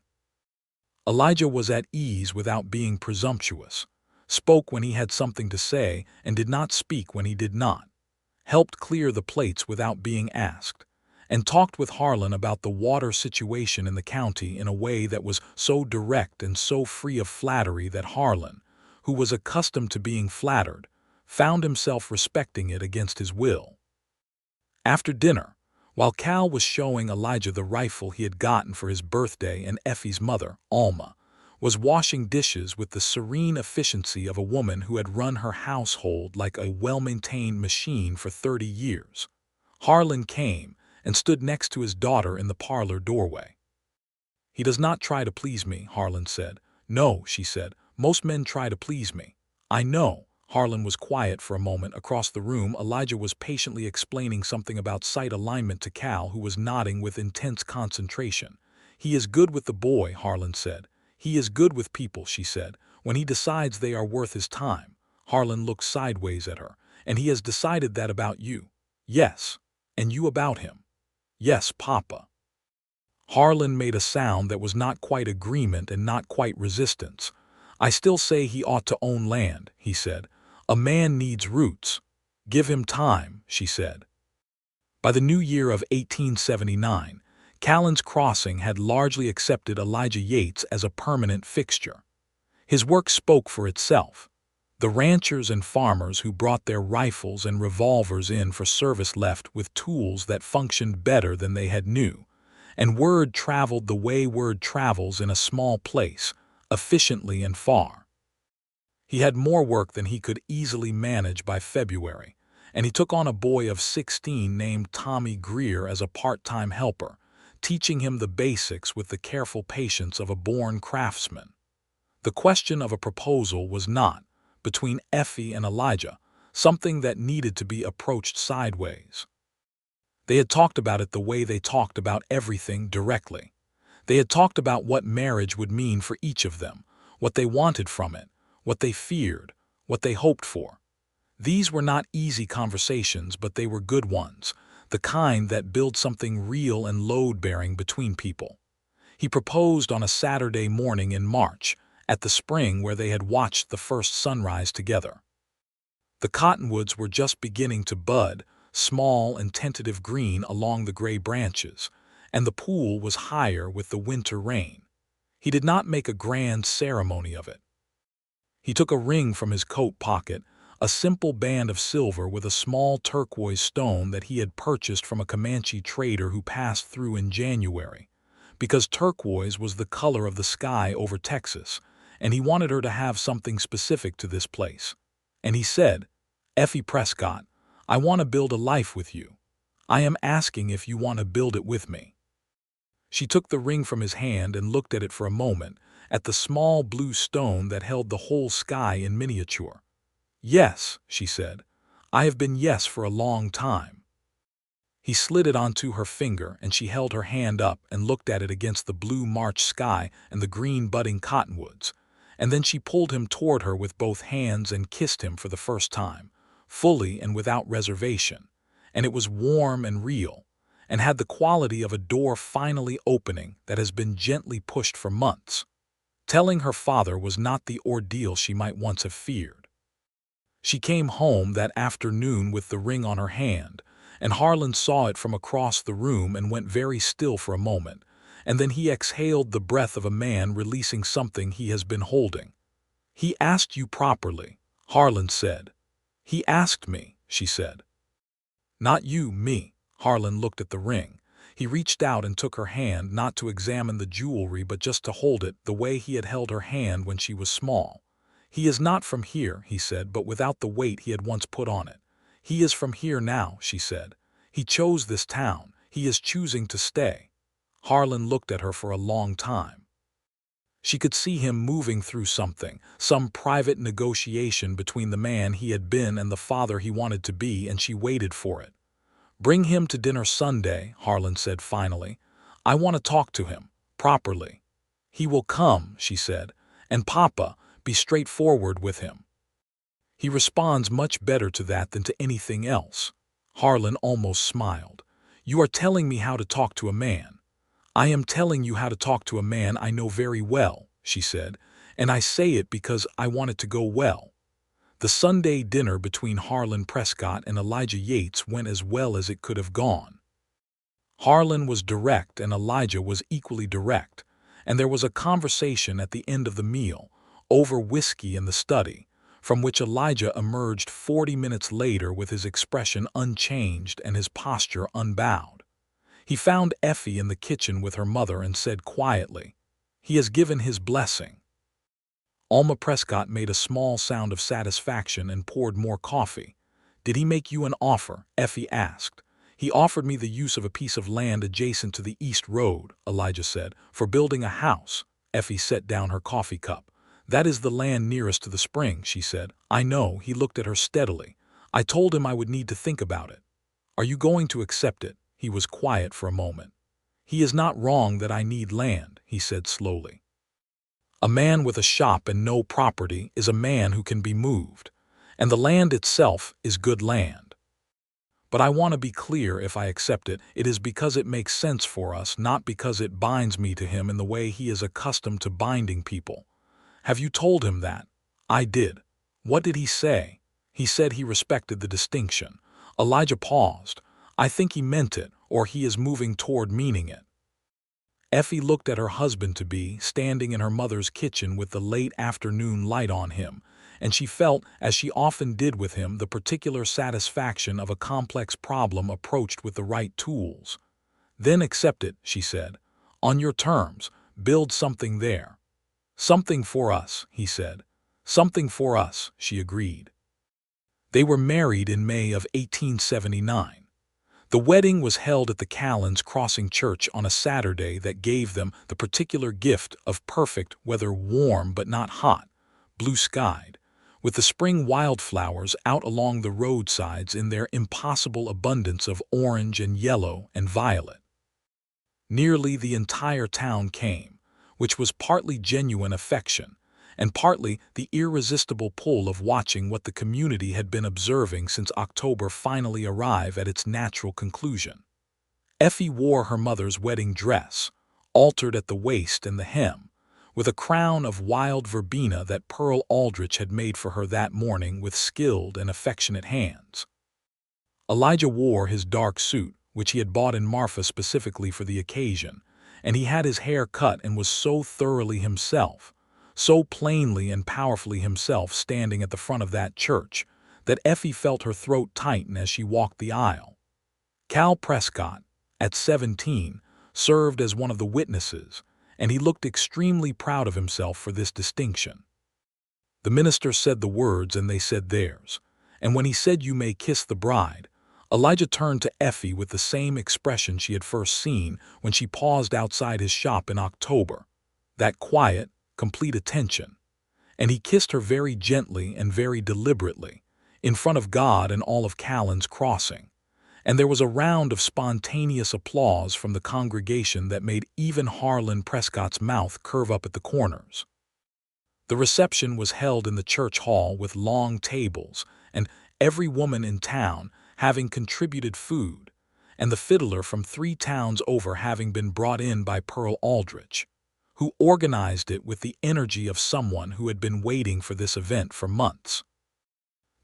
Elijah was at ease without being presumptuous, spoke when he had something to say and did not speak when he did not, helped clear the plates without being asked, and talked with Harlan about the water situation in the county in a way that was so direct and so free of flattery that Harlan, who was accustomed to being flattered, found himself respecting it against his will. After dinner, while Cal was showing Elijah the rifle he had gotten for his birthday and Effie's mother, Alma, was washing dishes with the serene efficiency of a woman who had run her household like a well-maintained machine for 30 years, Harlan came and stood next to his daughter in the parlor doorway. "He does not try to please me," Harlan said. "No," she said. "Most men try to please me." "I know." Harlan was quiet for a moment. Across the room, Elijah was patiently explaining something about sight alignment to Cal, who was nodding with intense concentration. "He is good with the boy," Harlan said. "He is good with people," she said, "when he decides they are worth his time." Harlan looked sideways at her. "And he has decided that about you?" "Yes." "And you about him?" "Yes, Papa." Harlan made a sound that was not quite agreement and not quite resistance. "I still say he ought to own land," he said. "A man needs roots." "Give him time," she said. By the new year of 1879, Callen's Crossing had largely accepted Elijah Yates as a permanent fixture. His work spoke for itself. The ranchers and farmers who brought their rifles and revolvers in for service left with tools that functioned better than they had knew, and word traveled the way word travels in a small place, efficiently and far. He had more work than he could easily manage by February, and he took on a boy of 16 named Tommy Greer as a part-time helper, teaching him the basics with the careful patience of a born craftsman. The question of a proposal was not, between Effie and Elijah, something that needed to be approached sideways. They had talked about it the way they talked about everything, directly. They had talked about what marriage would mean for each of them, what they wanted from it, what they feared, what they hoped for. These were not easy conversations, but they were good ones, the kind that build something real and load-bearing between people. He proposed on a Saturday morning in March, at the spring where they had watched the first sunrise together. The cottonwoods were just beginning to bud, small and tentative green along the gray branches, and the pool was higher with the winter rain. He did not make a grand ceremony of it. He took a ring from his coat pocket, a simple band of silver with a small turquoise stone that he had purchased from a Comanche trader who passed through in January, because turquoise was the color of the sky over Texas, and he wanted her to have something specific to this place. And he said, "Effie Prescott, I want to build a life with you. I am asking if you want to build it with me." She took the ring from his hand and looked at it for a moment, at the small blue stone that held the whole sky in miniature. "Yes," she said. "I have been yes for a long time." He slid it onto her finger, and she held her hand up and looked at it against the blue March sky and the green budding cottonwoods, and then she pulled him toward her with both hands and kissed him for the first time, fully and without reservation, and it was warm and real, and had the quality of a door finally opening that has been gently pushed for months. Telling her father was not the ordeal she might once have feared. She came home that afternoon with the ring on her hand, and Harlan saw it from across the room and went very still for a moment, and then he exhaled the breath of a man releasing something he has been holding. "He asked you properly," Harlan said. "He asked me," she said. "Not you, me." Harlan looked at the ring. He reached out and took her hand, not to examine the jewelry but just to hold it the way he had held her hand when she was small. "He is not from here," he said, but without the weight he had once put on it. "He is from here now," she said. "He chose this town. He is choosing to stay." Harlan looked at her for a long time. She could see him moving through something, some private negotiation between the man he had been and the father he wanted to be, and she waited for it. "Bring him to dinner Sunday," Harlan said finally. "I want to talk to him, properly." "He will come," she said, "and Papa, be straightforward with him. He responds much better to that than to anything else." Harlan almost smiled. "You are telling me how to talk to a man." "I am telling you how to talk to a man I know very well," she said, "and I say it because I want it to go well." The Sunday dinner between Harlan Prescott and Elijah Yates went as well as it could have gone. Harlan was direct and Elijah was equally direct, and there was a conversation at the end of the meal, over whiskey in the study, from which Elijah emerged 40 minutes later with his expression unchanged and his posture unbowed. He found Effie in the kitchen with her mother and said quietly, "He has given his blessing." Alma Prescott made a small sound of satisfaction and poured more coffee. "Did he make you an offer?" Effie asked. "He offered me the use of a piece of land adjacent to the East Road," Elijah said, "for building a house." Effie set down her coffee cup. "That is the land nearest to the spring," she said. "I know." He looked at her steadily. "I told him I would need to think about it." "Are you going to accept it?" He was quiet for a moment. "He is not wrong that I need land," he said slowly. "A man with a shop and no property is a man who can be moved, and the land itself is good land. But I want to be clear, if I accept it, it is because it makes sense for us, not because it binds me to him in the way he is accustomed to binding people." "Have you told him that?" "I did." "What did he say?" "He said he respected the distinction." Elijah paused. "I think he meant it, or he is moving toward meaning it." Effie looked at her husband-to-be, standing in her mother's kitchen with the late afternoon light on him, and she felt, as she often did with him, the particular satisfaction of a complex problem approached with the right tools. "Then accept it," she said. "On your terms, build something there." "Something for us," he said. "Something for us," she agreed. They were married in May of 1879. The wedding was held at the Callen's Crossing Church on a Saturday that gave them the particular gift of perfect weather, warm but not hot, blue-skied, with the spring wildflowers out along the roadsides in their impossible abundance of orange and yellow and violet. Nearly the entire town came, which was partly genuine affection, and partly the irresistible pull of watching what the community had been observing since October finally arrive at its natural conclusion. Effie wore her mother's wedding dress, altered at the waist and the hem, with a crown of wild verbena that Pearl Aldrich had made for her that morning with skilled and affectionate hands. Elijah wore his dark suit, which he had bought in Marfa specifically for the occasion, and he had his hair cut and was so thoroughly himself, so plainly and powerfully himself standing at the front of that church, that Effie felt her throat tighten as she walked the aisle. Cal Prescott, at 17, served as one of the witnesses, and he looked extremely proud of himself for this distinction. The minister said the words and they said theirs, and when he said, "You may kiss the bride," Elijah turned to Effie with the same expression she had first seen when she paused outside his shop in October, that quiet, complete attention, and he kissed her very gently and very deliberately, in front of God and all of Callen's Crossing, and there was a round of spontaneous applause from the congregation that made even Harlan Prescott's mouth curve up at the corners. The reception was held in the church hall with long tables, and every woman in town having contributed food, and the fiddler from 3 towns over having been brought in by Pearl Aldrich, who organized it with the energy of someone who had been waiting for this event for months.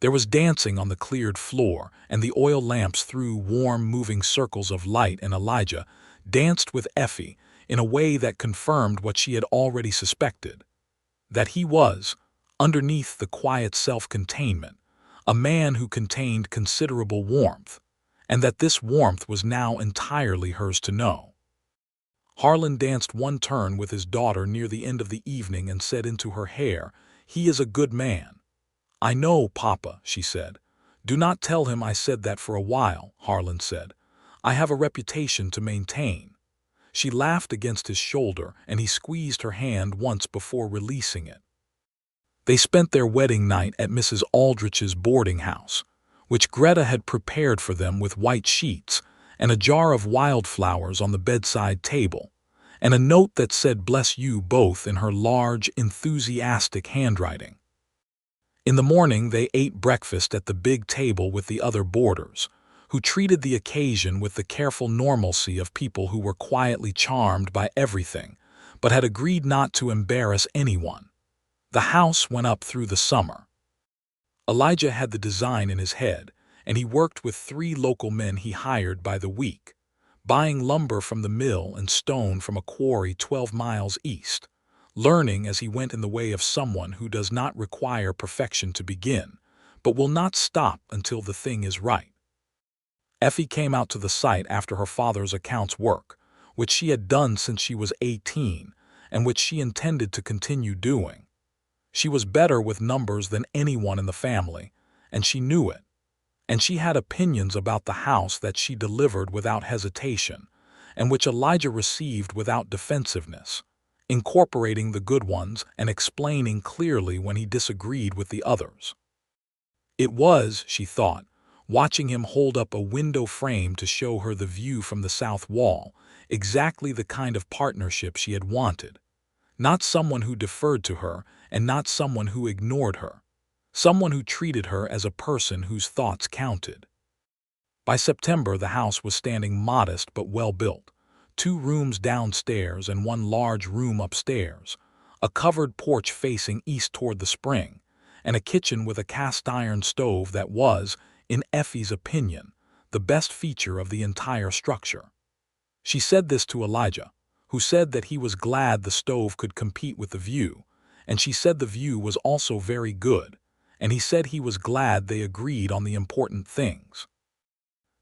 There was dancing on the cleared floor, and the oil lamps threw warm, moving circles of light, and Elijah danced with Effie in a way that confirmed what she had already suspected, that he was, underneath the quiet self-containment, a man who contained considerable warmth, and that this warmth was now entirely hers to know. Harlan danced one turn with his daughter near the end of the evening and said into her hair, "He is a good man." "I know, Papa," she said. "Do not tell him I said that for a while," Harlan said. "I have a reputation to maintain." She laughed against his shoulder, and he squeezed her hand once before releasing it. They spent their wedding night at Mrs. Aldrich's boarding house, which Greta had prepared for them with white sheets and a jar of wildflowers on the bedside table, and a note that said "Bless you both" in her large, enthusiastic handwriting. In the morning they ate breakfast at the big table with the other boarders, who treated the occasion with the careful normalcy of people who were quietly charmed by everything, but had agreed not to embarrass anyone. The house went up through the summer. Elijah had the design in his head, and he worked with 3 local men he hired by the week, buying lumber from the mill and stone from a quarry 12 miles east, learning as he went in the way of someone who does not require perfection to begin, but will not stop until the thing is right. Effie came out to the site after her father's accounts work, which she had done since she was 18, and which she intended to continue doing. She was better with numbers than anyone in the family, and she knew it. And she had opinions about the house that she delivered without hesitation, and which Elijah received without defensiveness, incorporating the good ones and explaining clearly when he disagreed with the others. It was, she thought, watching him hold up a window frame to show her the view from the south wall, exactly the kind of partnership she had wanted. Not someone who deferred to her, and not someone who ignored her. Someone who treated her as a person whose thoughts counted. By September, the house was standing modest but well-built. 2 rooms downstairs and 1 large room upstairs, a covered porch facing east toward the spring, and a kitchen with a cast-iron stove that was, in Effie's opinion, the best feature of the entire structure. She said this to Elijah, who said that he was glad the stove could compete with the view, and she said the view was also very good, and he said he was glad they agreed on the important things.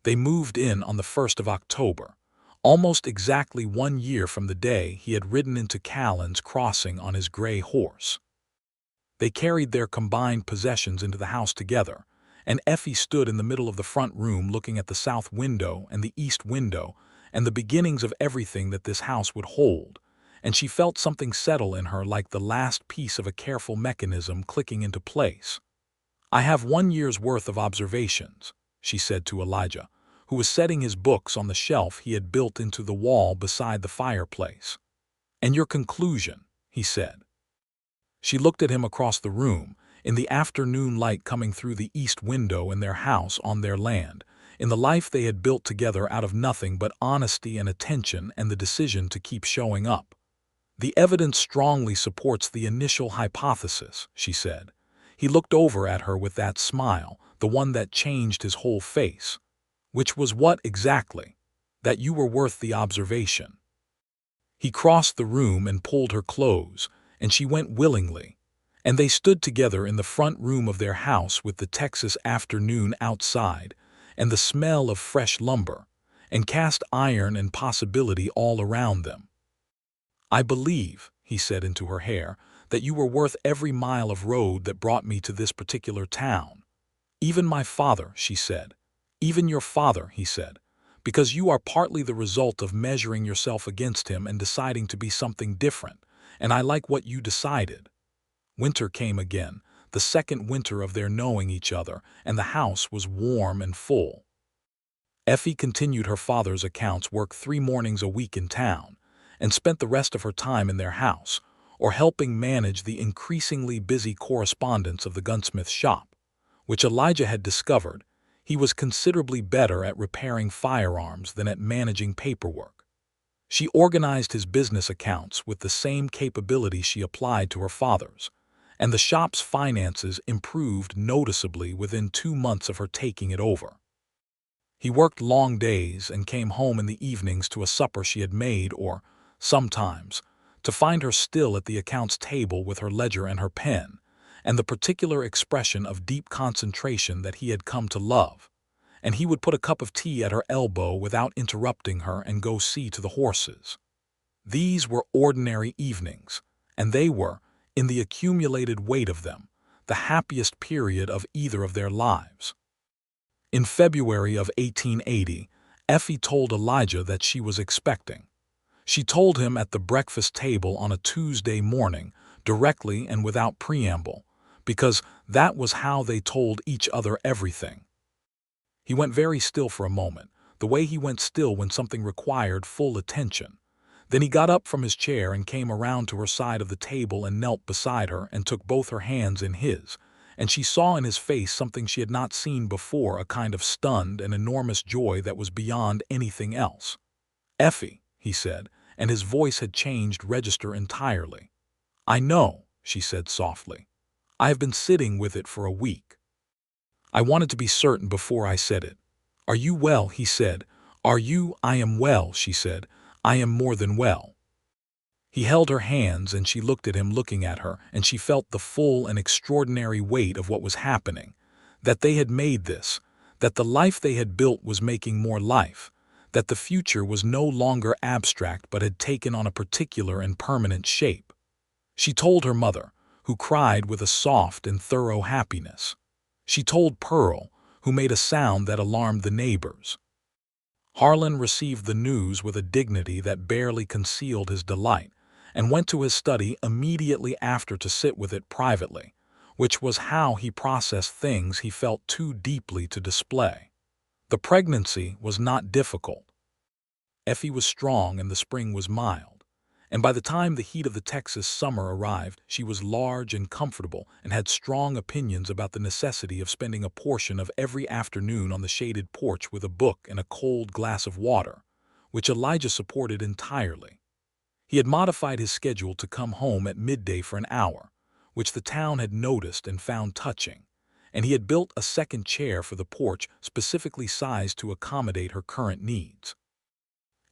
They moved in on the 1st of October, almost exactly 1 year from the day he had ridden into Callen's crossing on his gray horse. They carried their combined possessions into the house together, and Effie stood in the middle of the front room looking at the south window and the east window and the beginnings of everything that this house would hold, and she felt something settle in her like the last piece of a careful mechanism clicking into place. "I have 1 year's worth of observations," she said to Elijah, who was setting his books on the shelf he had built into the wall beside the fireplace. "And your conclusion," he said. She looked at him across the room, in the afternoon light coming through the east window in their house on their land, in the life they had built together out of nothing but honesty and attention and the decision to keep showing up. "The evidence strongly supports the initial hypothesis," she said. He looked over at her with that smile, the one that changed his whole face. "Which was what exactly?" "That you were worth the observation." He crossed the room and pulled her close, and she went willingly, and they stood together in the front room of their house with the Texas afternoon outside, and the smell of fresh lumber, and cast iron and possibility all around them. "I believe," he said into her hair, "that you were worth every mile of road that brought me to this particular town." "Even my father," she said. "Even your father," he said, "because you are partly the result of measuring yourself against him and deciding to be something different, and I like what you decided." Winter came again, the second winter of their knowing each other, and the house was warm and full. Effie continued her father's accounts work 3 mornings a week in town, and spent the rest of her time in their house, or helping manage the increasingly busy correspondence of the gunsmith shop, which Elijah had discovered he was considerably better at repairing firearms than at managing paperwork. She organized his business accounts with the same capability she applied to her father's, and the shop's finances improved noticeably within 2 months of her taking it over. He worked long days and came home in the evenings to a supper she had made, or, sometimes, to find her still at the accounts table with her ledger and her pen, and the particular expression of deep concentration that he had come to love, and he would put a cup of tea at her elbow without interrupting her and go see to the horses. These were ordinary evenings, and they were, in the accumulated weight of them, the happiest period of either of their lives. In February of 1880, Effie told Elijah that she was expecting. She told him at the breakfast table on a Tuesday morning, directly and without preamble, because that was how they told each other everything. He went very still for a moment, the way he went still when something required full attention. Then he got up from his chair and came around to her side of the table and knelt beside her and took both her hands in his, and she saw in his face something she had not seen before, a kind of stunned and enormous joy that was beyond anything else. "Effie," he said, and his voice had changed register entirely. "I know," she said softly. "I have been sitting with it for a week. I wanted to be certain before I said it." "Are you well?" he said. "Are you?" "I am well," she said. "I am more than well." He held her hands and she looked at him looking at her, and she felt the full and extraordinary weight of what was happening, that they had made this, that the life they had built was making more life, that the future was no longer abstract but had taken on a particular and permanent shape. She told her mother, who cried with a soft and thorough happiness. She told Pearl, who made a sound that alarmed the neighbors. Harlan received the news with a dignity that barely concealed his delight, and went to his study immediately after to sit with it privately, which was how he processed things he felt too deeply to display. The pregnancy was not difficult. Effie was strong and the spring was mild, and by the time the heat of the Texas summer arrived, she was large and comfortable and had strong opinions about the necessity of spending a portion of every afternoon on the shaded porch with a book and a cold glass of water, which Elijah supported entirely. He had modified his schedule to come home at midday for an hour, which the town had noticed and found touching, and he had built a second chair for the porch specifically sized to accommodate her current needs.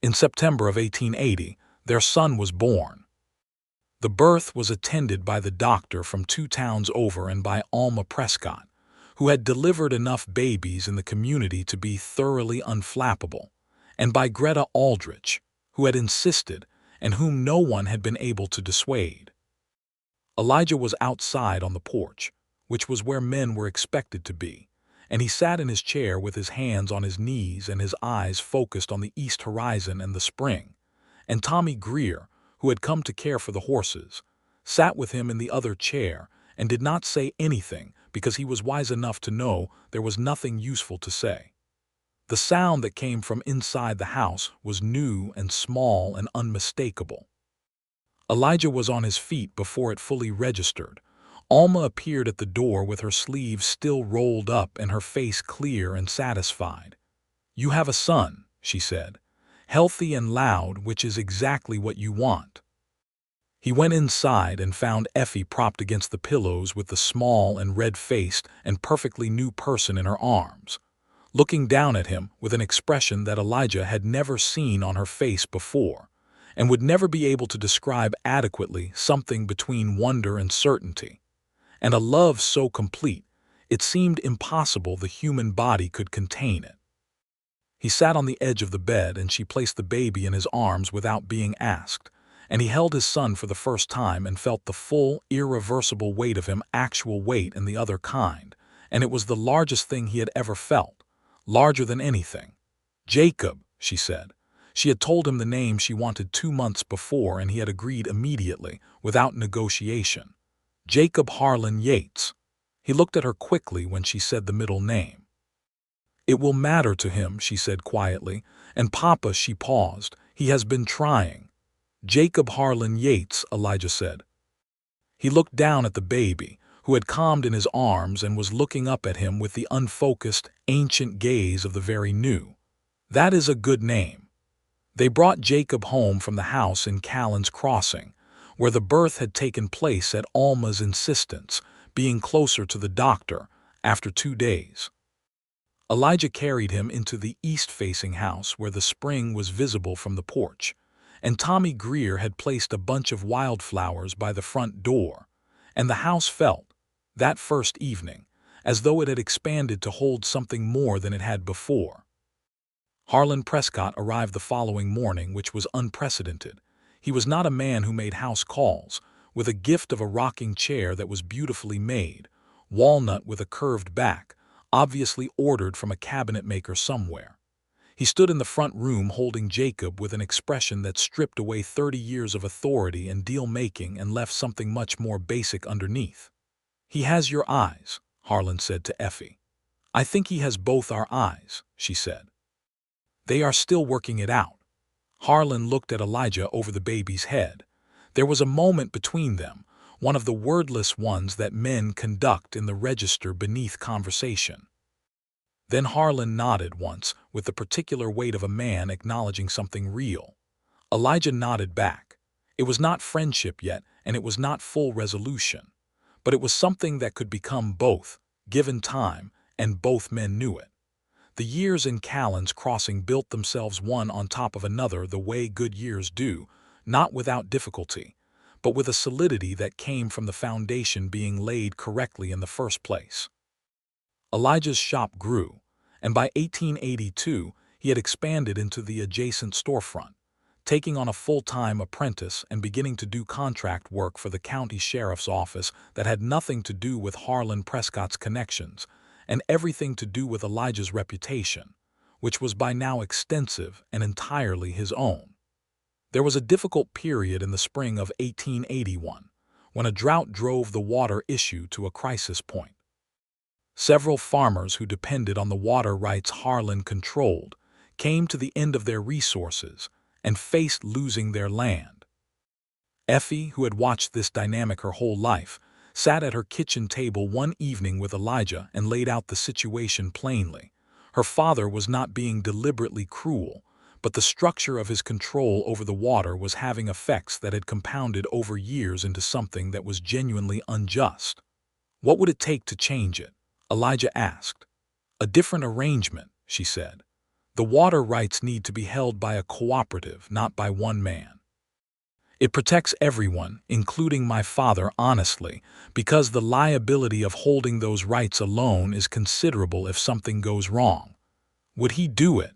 In September of 1880, their son was born. The birth was attended by the doctor from 2 towns over and by Effie Prescott, who had delivered enough babies in the community to be thoroughly unflappable, and by Greta Aldrich, who had insisted and whom no one had been able to dissuade. Elijah was outside on the porch, which was where men were expected to be, and he sat in his chair with his hands on his knees and his eyes focused on the east horizon and the spring, and Tommy Greer, who had come to care for the horses, sat with him in the other chair and did not say anything because he was wise enough to know there was nothing useful to say. The sound that came from inside the house was new and small and unmistakable. Elijah was on his feet before it fully registered. Alma appeared at the door with her sleeves still rolled up and her face clear and satisfied. "You have a son," she said, "healthy and loud, which is exactly what you want." He went inside and found Effie propped against the pillows with the small and red-faced and perfectly new person in her arms, looking down at him with an expression that Elijah had never seen on her face before, and would never be able to describe adequately, something between wonder and certainty, and a love so complete it seemed impossible the human body could contain it. He sat on the edge of the bed and she placed the baby in his arms without being asked, and he held his son for the first time and felt the full, irreversible weight of him, actual weight and the other kind, and it was the largest thing he had ever felt, larger than anything. "Jacob," she said. She had told him the name she wanted 2 months before, and he had agreed immediately, without negotiation. "Jacob Harlan Yates." He looked at her quickly when she said the middle name. "It will matter to him," she said quietly, "and Papa," she paused, "he has been trying." "Jacob Harlan Yates," Elijah said. He looked down at the baby, who had calmed in his arms and was looking up at him with the unfocused, ancient gaze of the very new. "That is a good name." They brought Jacob home from the house in Callen's Crossing, where the birth had taken place at Alma's insistence, being closer to the doctor, after 2 days. Elijah carried him into the east-facing house where the spring was visible from the porch, and Tommy Greer had placed a bunch of wildflowers by the front door, and the house felt, that first evening, as though it had expanded to hold something more than it had before. Harlan Prescott arrived the following morning, which was unprecedented. He was not a man who made house calls, with a gift of a rocking chair that was beautifully made, walnut with a curved back, obviously ordered from a cabinet maker somewhere. He stood in the front room holding Jacob with an expression that stripped away 30 years of authority and deal-making and left something much more basic underneath. "He has your eyes," Harlan said to Effie. "I think he has both our eyes," she said. "They are still working it out." Harlan looked at Elijah over the baby's head. There was a moment between them, one of the wordless ones that men conduct in the register beneath conversation. Then Harlan nodded once, with the particular weight of a man acknowledging something real. Elijah nodded back. It was not friendship yet, and it was not full resolution. But it was something that could become both, given time, and both men knew it. The years in Callen's Crossing built themselves one on top of another the way good years do, not without difficulty, but with a solidity that came from the foundation being laid correctly in the first place. Elijah's shop grew, and by 1882 he had expanded into the adjacent storefront, taking on a full-time apprentice and beginning to do contract work for the county sheriff's office that had nothing to do with Harlan Prescott's connections and everything to do with Elijah's reputation, which was by now extensive and entirely his own. There was a difficult period in the spring of 1881 when a drought drove the water issue to a crisis point. Several farmers who depended on the water rights Harlan controlled came to the end of their resources and faced losing their land. Effie, who had watched this dynamic her whole life, sat at her kitchen table one evening with Elijah and laid out the situation plainly. Her father was not being deliberately cruel, but the structure of his control over the water was having effects that had compounded over years into something that was genuinely unjust. What would it take to change it? Elijah asked. A different arrangement, she said. The water rights need to be held by a cooperative, not by one man. It protects everyone, including my father, honestly, because the liability of holding those rights alone is considerable if something goes wrong. Would he do it?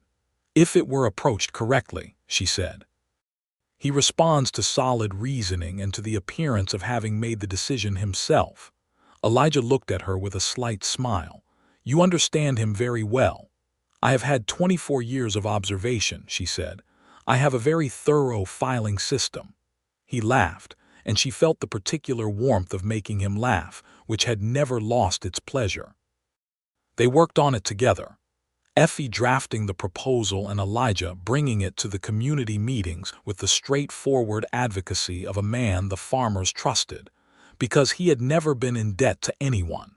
If it were approached correctly, she said. He responds to solid reasoning and to the appearance of having made the decision himself. Elijah looked at her with a slight smile. You understand him very well. I have had 24 years of observation, she said. I have a very thorough filing system. He laughed, and she felt the particular warmth of making him laugh, which had never lost its pleasure. They worked on it together, Effie drafting the proposal and Elijah bringing it to the community meetings with the straightforward advocacy of a man the farmers trusted, because he had never been in debt to anyone.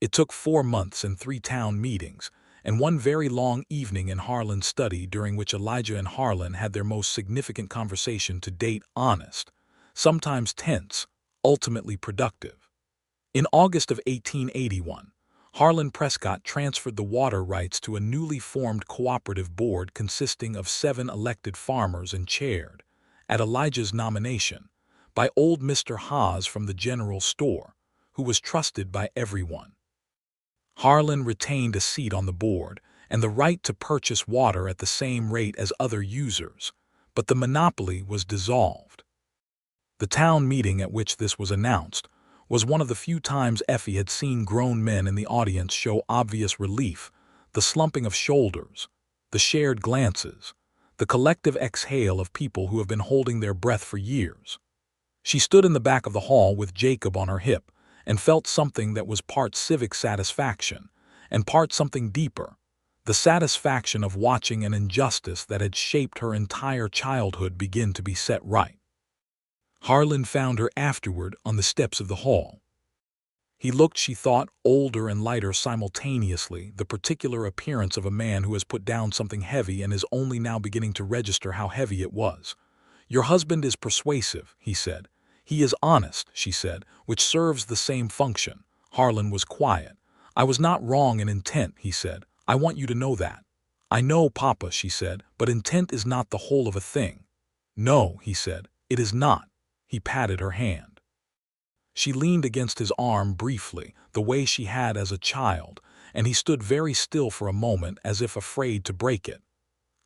It took 4 months and 3 town meetings, and one very long evening in Harlan's study during which Elijah and Harlan had their most significant conversation to date, honest, sometimes tense, ultimately productive. In August of 1881, Harlan Prescott transferred the water rights to a newly formed cooperative board consisting of 7 elected farmers and chaired, at Elijah's nomination, by old Mr. Haas from the general store, who was trusted by everyone. Harlan retained a seat on the board and the right to purchase water at the same rate as other users, but the monopoly was dissolved. The town meeting at which this was announced was one of the few times Effie had seen grown men in the audience show obvious relief, the slumping of shoulders, the shared glances, the collective exhale of people who have been holding their breath for years. She stood in the back of the hall with Jacob on her hip and felt something that was part civic satisfaction and part something deeper, the satisfaction of watching an injustice that had shaped her entire childhood begin to be set right. Harlan found her afterward on the steps of the hall. He looked, she thought, older and lighter simultaneously, the particular appearance of a man who has put down something heavy and is only now beginning to register how heavy it was. Your husband is persuasive, he said. He is honest, she said, which serves the same function. Harlan was quiet. I was not wrong in intent, he said. I want you to know that. I know, Papa, she said, but intent is not the whole of a thing. No, he said, it is not. He patted her hand. She leaned against his arm briefly, the way she had as a child, and he stood very still for a moment as if afraid to break it.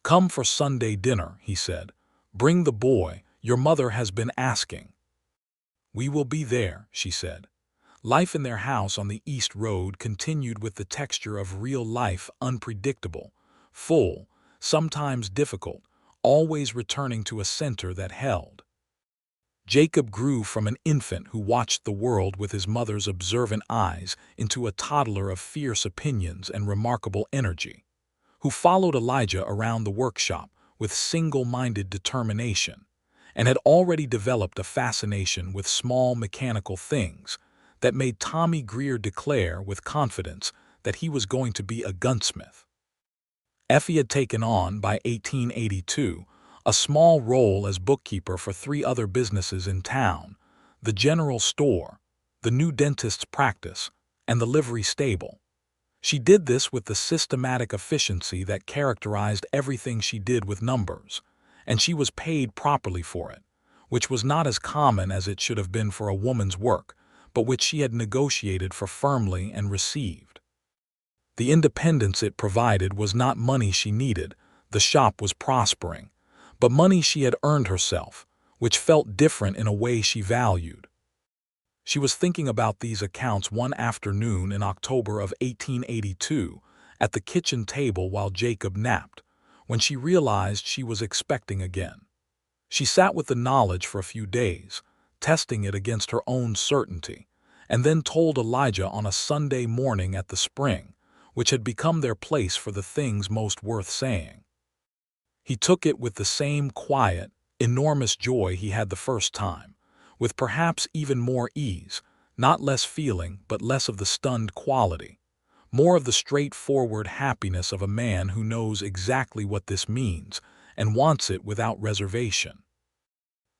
Come for Sunday dinner, he said. Bring the boy, your mother has been asking. We will be there, she said. Life in their house on the East Road continued with the texture of real life, unpredictable, full, sometimes difficult, always returning to a center that held. Jacob grew from an infant who watched the world with his mother's observant eyes into a toddler of fierce opinions and remarkable energy, who followed Elijah around the workshop with single-minded determination, and had already developed a fascination with small mechanical things that made Tommy Greer declare with confidence that he was going to be a gunsmith. Effie had taken on, by 1882, a small role as bookkeeper for 3 other businesses in town, the general store, the new dentist's practice, and the livery stable. She did this with the systematic efficiency that characterized everything she did with numbers, and she was paid properly for it, which was not as common as it should have been for a woman's work, but which she had negotiated for firmly and received. The independence it provided was not money she needed, the shop was prospering, but money she had earned herself, which felt different in a way she valued. She was thinking about these accounts one afternoon in October of 1882 at the kitchen table while Jacob napped, when she realized she was expecting again. She sat with the knowledge for a few days, testing it against her own certainty, and then told Elijah on a Sunday morning at the spring, which had become their place for the things most worth saying. He took it with the same quiet, enormous joy he had the first time, with perhaps even more ease, not less feeling but less of the stunned quality, more of the straightforward happiness of a man who knows exactly what this means and wants it without reservation.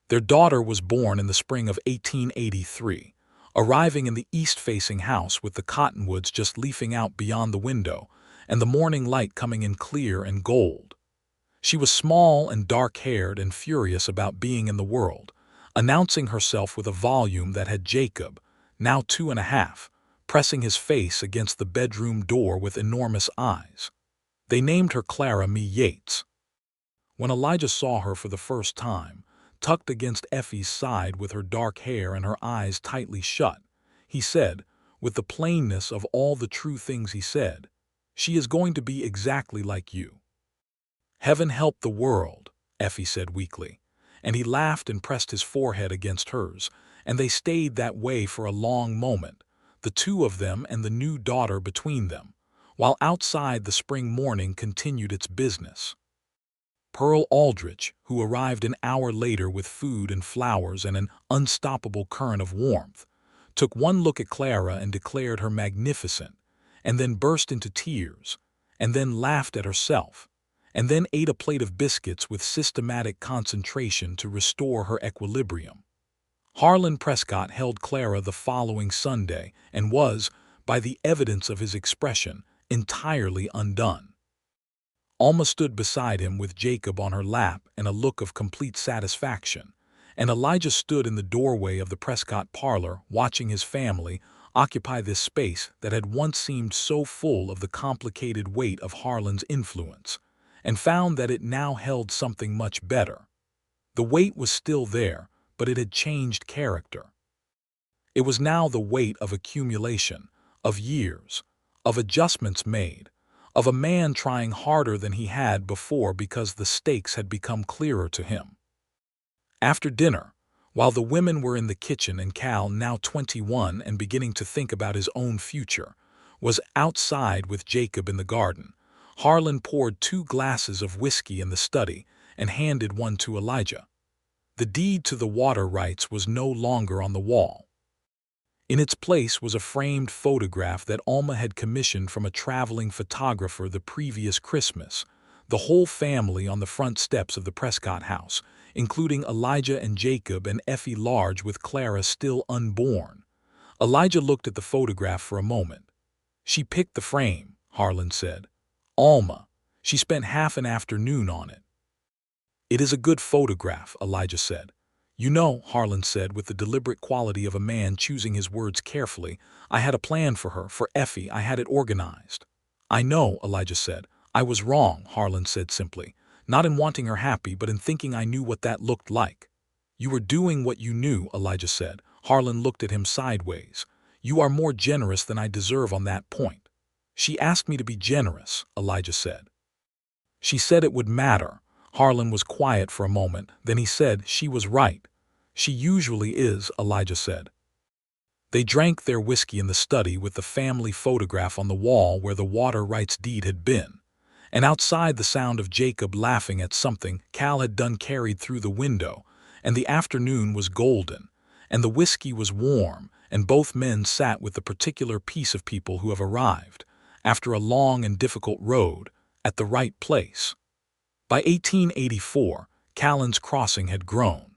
Their daughter was born in the spring of 1883, arriving in the east-facing house with the cottonwoods just leafing out beyond the window and the morning light coming in clear and gold. She was small and dark-haired and furious about being in the world, announcing herself with a volume that had Jacob, now 2.5, pressing his face against the bedroom door with enormous eyes. They named her Clara Me Yates. When Elijah saw her for the first time, tucked against Effie's side with her dark hair and her eyes tightly shut, he said, with the plainness of all the true things he said, "She is going to be exactly like you." "Heaven help the world," Effie said weakly, and he laughed and pressed his forehead against hers, and they stayed that way for a long moment, the two of them and the new daughter between them, while outside the spring morning continued its business. Pearl Aldrich, who arrived an hour later with food and flowers and an unstoppable current of warmth, took one look at Clara and declared her magnificent, and then burst into tears, and then laughed at herself, and then ate a plate of biscuits with systematic concentration to restore her equilibrium. Harlan Prescott held Clara the following Sunday and was, by the evidence of his expression, entirely undone. Alma stood beside him with Jacob on her lap and a look of complete satisfaction, and Elijah stood in the doorway of the Prescott parlor watching his family occupy this space that had once seemed so full of the complicated weight of Harlan's influence, and found that it now held something much better. The weight was still there, but it had changed character. It was now the weight of accumulation, of years, of adjustments made, of a man trying harder than he had before because the stakes had become clearer to him. After dinner, while the women were in the kitchen and Cal, now 21 and beginning to think about his own future, was outside with Jacob in the garden, Harlan poured 2 glasses of whiskey in the study and handed one to Elijah. The deed to the water rights was no longer on the wall. In its place was a framed photograph that Alma had commissioned from a traveling photographer the previous Christmas, the whole family on the front steps of the Prescott house, including Elijah and Jacob and Effie large with Clara still unborn. Elijah looked at the photograph for a moment. "She picked the frame," Harlan said. "Alma, she spent half an afternoon on it." "It is a good photograph," Elijah said. "You know," Harlan said with the deliberate quality of a man choosing his words carefully, "I had a plan for her, for Effie. I had it organized." "I know," Elijah said. "I was wrong," Harlan said simply, "not in wanting her happy, but in thinking I knew what that looked like." "You were doing what you knew," Elijah said. Harlan looked at him sideways. "You are more generous than I deserve on that point." "She asked me to be generous," Elijah said. "She said it would matter." Harlan was quiet for a moment, then he said, "She was right. She usually is," Elijah said. They drank their whiskey in the study with the family photograph on the wall where the water rights deed had been, and outside the sound of Jacob laughing at something Cal had done carried through the window, and the afternoon was golden, and the whiskey was warm, and both men sat with the particular piece of people who have arrived, after a long and difficult road, at the right place. By 1884, Callen's crossing had grown.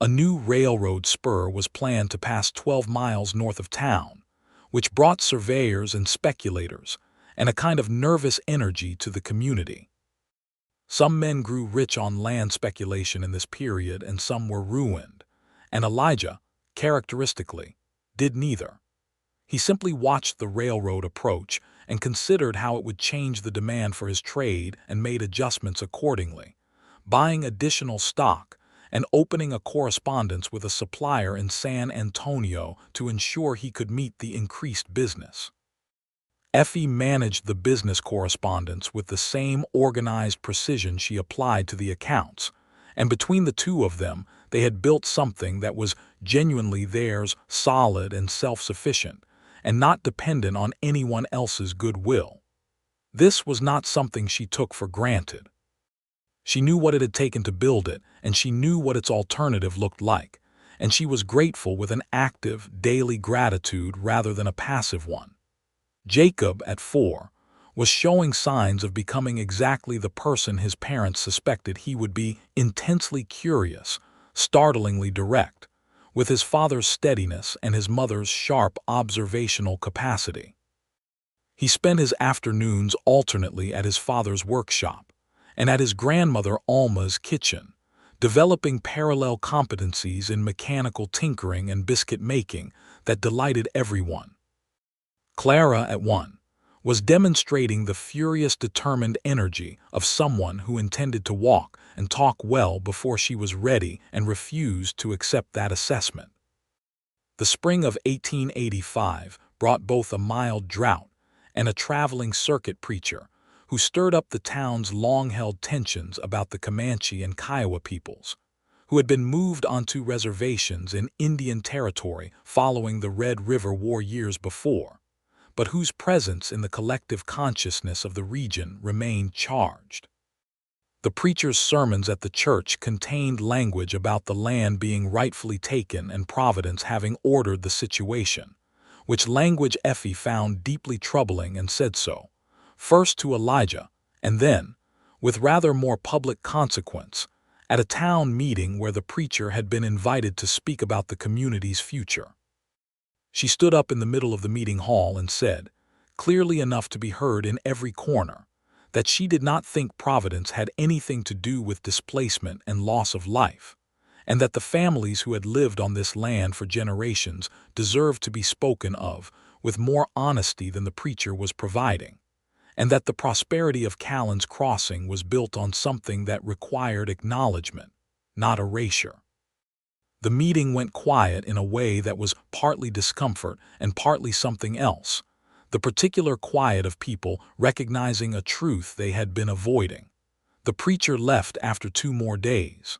A new railroad spur was planned to pass 12 miles north of town, which brought surveyors and speculators, and a kind of nervous energy to the community. Some men grew rich on land speculation in this period and some were ruined, and Elijah, characteristically, did neither. He simply watched the railroad approach and considered how it would change the demand for his trade and made adjustments accordingly, buying additional stock and opening a correspondence with a supplier in San Antonio to ensure he could meet the increased business. Effie managed the business correspondence with the same organized precision she applied to the accounts, and between the two of them, they had built something that was genuinely theirs, solid and self-sufficient, and not dependent on anyone else's goodwill. This was not something she took for granted. She knew what it had taken to build it, and she knew what its alternative looked like, and she was grateful with an active, daily gratitude rather than a passive one. Jacob, at 4, was showing signs of becoming exactly the person his parents suspected he would be: intensely curious, startlingly direct, with his father's steadiness and his mother's sharp observational capacity. He spent his afternoons alternately at his father's workshop and at his grandmother Alma's kitchen, developing parallel competencies in mechanical tinkering and biscuit making that delighted everyone. Clara, at 1, was demonstrating the furious, determined energy of someone who intended to walk and talk well before she was ready and refused to accept that assessment. The spring of 1885 brought both a mild drought and a traveling circuit preacher who stirred up the town's long-held tensions about the Comanche and Kiowa peoples, who had been moved onto reservations in Indian Territory following the Red River War years before, but whose presence in the collective consciousness of the region remained charged. The preacher's sermons at the church contained language about the land being rightfully taken and Providence having ordered the situation, which language Effie found deeply troubling and said so, first to Elijah, and then, with rather more public consequence, at a town meeting where the preacher had been invited to speak about the community's future. She stood up in the middle of the meeting hall and said, clearly enough to be heard in every corner, that she did not think Providence had anything to do with displacement and loss of life, and that the families who had lived on this land for generations deserved to be spoken of with more honesty than the preacher was providing, and that the prosperity of Callen's crossing was built on something that required acknowledgement, not erasure. The meeting went quiet in a way that was partly discomfort and partly something else, the particular quiet of people recognizing a truth they had been avoiding. The preacher left after 2 more days.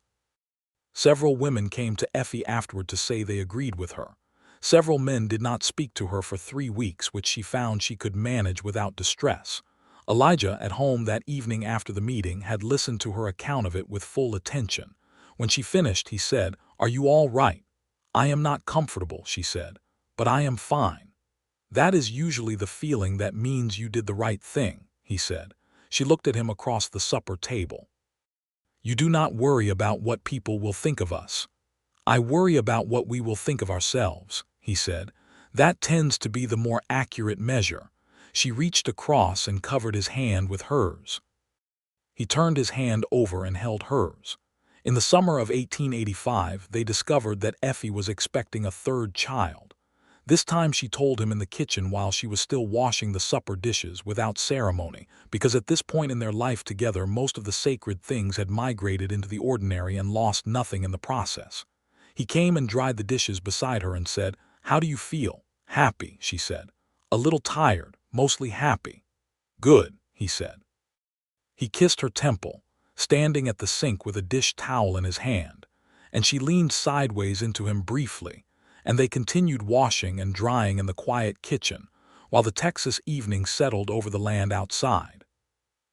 Several women came to Effie afterward to say they agreed with her. Several men did not speak to her for 3 weeks, which she found she could manage without distress. Elijah, at home that evening after the meeting, had listened to her account of it with full attention. When she finished, he said, "Are you all right?" "I am not comfortable," she said, "but I am fine." "That is usually the feeling that means you did the right thing," he said. She looked at him across the supper table. "You do not worry about what people will think of us." "I worry about what we will think of ourselves," he said. "That tends to be the more accurate measure." She reached across and covered his hand with hers. He turned his hand over and held hers. In the summer of 1885, they discovered that Effie was expecting a 3rd child. This time she told him in the kitchen while she was still washing the supper dishes without ceremony, because at this point in their life together most of the sacred things had migrated into the ordinary and lost nothing in the process. He came and dried the dishes beside her and said, "How do you feel?" "Happy," she said. "A little tired, mostly happy." "Good," he said. He kissed her temple, standing at the sink with a dish towel in his hand, and she leaned sideways into him briefly, and they continued washing and drying in the quiet kitchen, while the Texas evening settled over the land outside.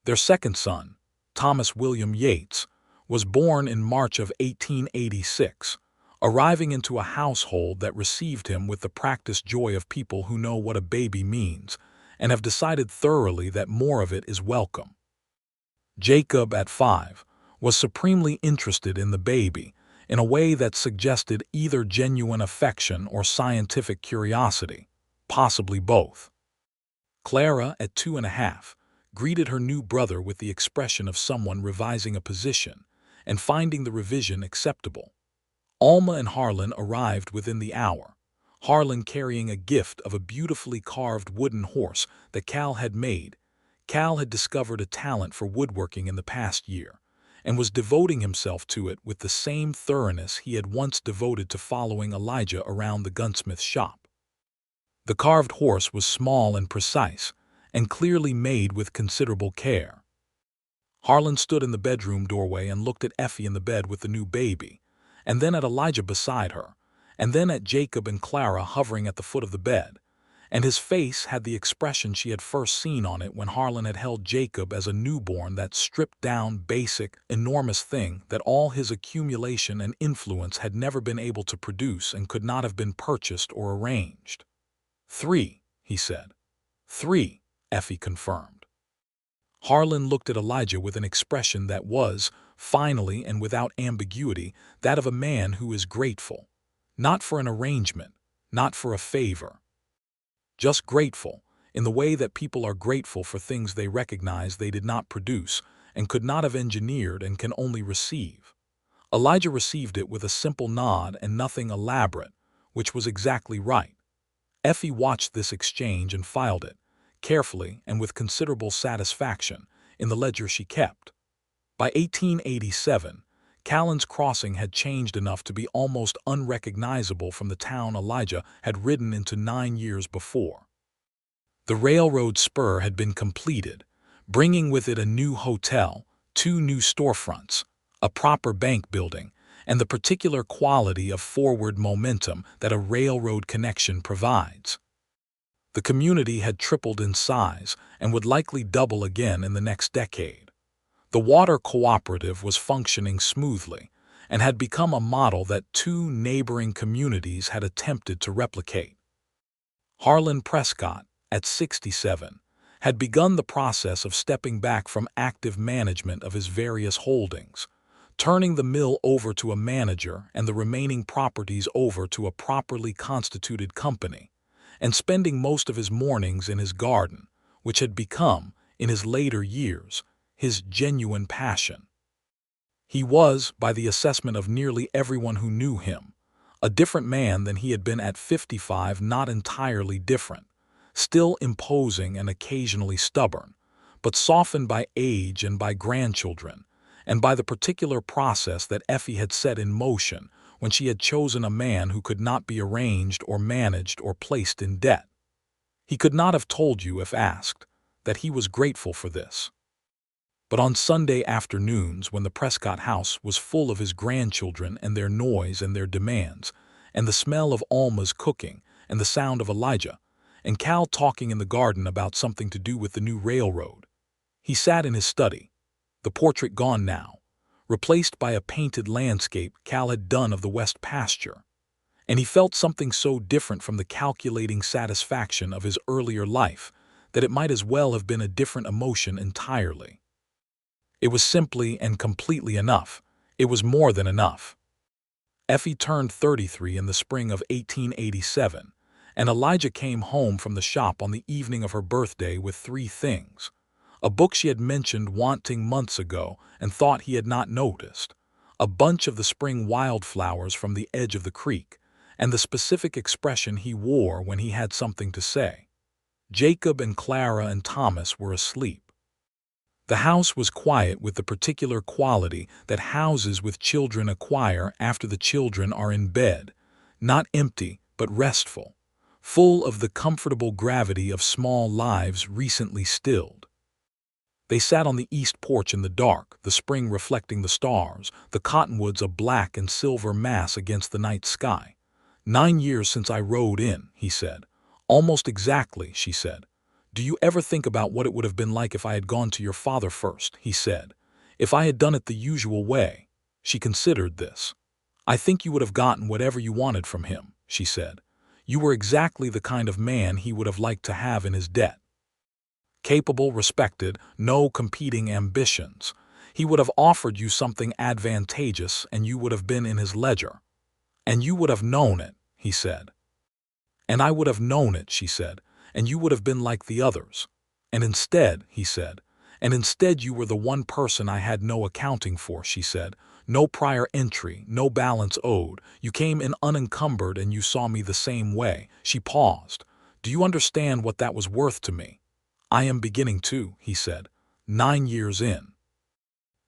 Their 2nd son, Thomas William Yates, was born in March of 1886, arriving into a household that received him with the practiced joy of people who know what a baby means and have decided thoroughly that more of it is welcome. Jacob, at 5, was supremely interested in the baby in a way that suggested either genuine affection or scientific curiosity, possibly both. Clara, at 2.5, greeted her new brother with the expression of someone revising a position and finding the revision acceptable. Alma and Harlan arrived within the hour, Harlan carrying a gift of a beautifully carved wooden horse that Cal had made. Cal had discovered a talent for woodworking in the past year and was devoting himself to it with the same thoroughness he had once devoted to following Elijah around the gunsmith shop. The carved horse was small and precise, and clearly made with considerable care. Harlan stood in the bedroom doorway and looked at Effie in the bed with the new baby, and then at Elijah beside her, and then at Jacob and Clara hovering at the foot of the bed, and his face had the expression she had first seen on it when Harlan had held Jacob as a newborn, that stripped-down, basic, enormous thing that all his accumulation and influence had never been able to produce and could not have been purchased or arranged. "3," he said. "3," Effie confirmed. Harlan looked at Elijah with an expression that was, finally and without ambiguity, that of a man who is grateful, not for an arrangement, not for a favor. Just grateful, in the way that people are grateful for things they recognize they did not produce and could not have engineered and can only receive. Elijah received it with a simple nod and nothing elaborate, which was exactly right. Effie watched this exchange and filed it, carefully and with considerable satisfaction, in the ledger she kept. By 1887, Callen's crossing had changed enough to be almost unrecognizable from the town Elijah had ridden into 9 years before. The railroad spur had been completed, bringing with it a new hotel, 2 new storefronts, a proper bank building, and the particular quality of forward momentum that a railroad connection provides. The community had tripled in size and would likely double again in the next decade. The water cooperative was functioning smoothly and had become a model that 2 neighboring communities had attempted to replicate. Harlan Prescott, at 67, had begun the process of stepping back from active management of his various holdings, turning the mill over to a manager and the remaining properties over to a properly constituted company, and spending most of his mornings in his garden, which had become, in his later years, his genuine passion. He was, by the assessment of nearly everyone who knew him, a different man than he had been at 55, not entirely different, still imposing and occasionally stubborn, but softened by age and by grandchildren, and by the particular process that Effie had set in motion when she had chosen a man who could not be arranged or managed or placed in debt. He could not have told you, if asked, that he was grateful for this. But on Sunday afternoons, when the Prescott house was full of his grandchildren and their noise and their demands, and the smell of Alma's cooking and the sound of Elijah, and Cal talking in the garden about something to do with the new railroad, he sat in his study, the portrait gone now, replaced by a painted landscape Cal had done of the west pasture, and he felt something so different from the calculating satisfaction of his earlier life that it might as well have been a different emotion entirely. It was simply and completely enough. It was more than enough. Effie turned 33 in the spring of 1887, and Elijah came home from the shop on the evening of her birthday with 3 things: a book she had mentioned wanting months ago and thought he had not noticed, a bunch of the spring wildflowers from the edge of the creek, and the specific expression he wore when he had something to say. Jacob and Clara and Thomas were asleep. The house was quiet with the particular quality that houses with children acquire after the children are in bed, not empty but restful, full of the comfortable gravity of small lives recently stilled. They sat on the east porch in the dark, the spring reflecting the stars, the cottonwoods a black and silver mass against the night sky. 9 years since I rode in, he said. Almost exactly, she said. Do you ever think about what it would have been like if I had gone to your father first, he said. If I had done it the usual way. She considered this. I think you would have gotten whatever you wanted from him, she said. You were exactly the kind of man he would have liked to have in his debt. Capable, respected, no competing ambitions. He would have offered you something advantageous and you would have been in his ledger. And you would have known it, he said. And I would have known it, she said, and you would have been like the others. And instead, he said, And instead you were the one person I had no accounting for, she said. No prior entry, no balance owed. You came in unencumbered and you saw me the same way. She paused. Do you understand what that was worth to me? I am beginning to, he said. 9 years in.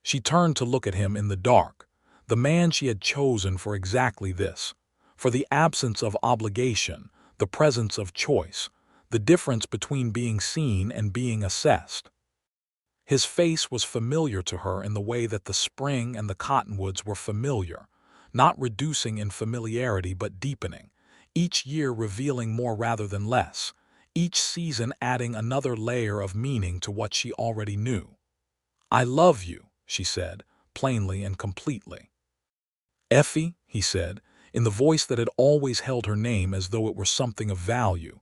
She turned to look at him in the dark, the man she had chosen for exactly this, for the absence of obligation, the presence of choice, the difference between being seen and being assessed. His face was familiar to her in the way that the spring and the cottonwoods were familiar, not reducing in familiarity but deepening, each year revealing more rather than less, each season adding another layer of meaning to what she already knew. I love you, she said, plainly and completely. Effie, he said, in the voice that had always held her name as though it were something of value,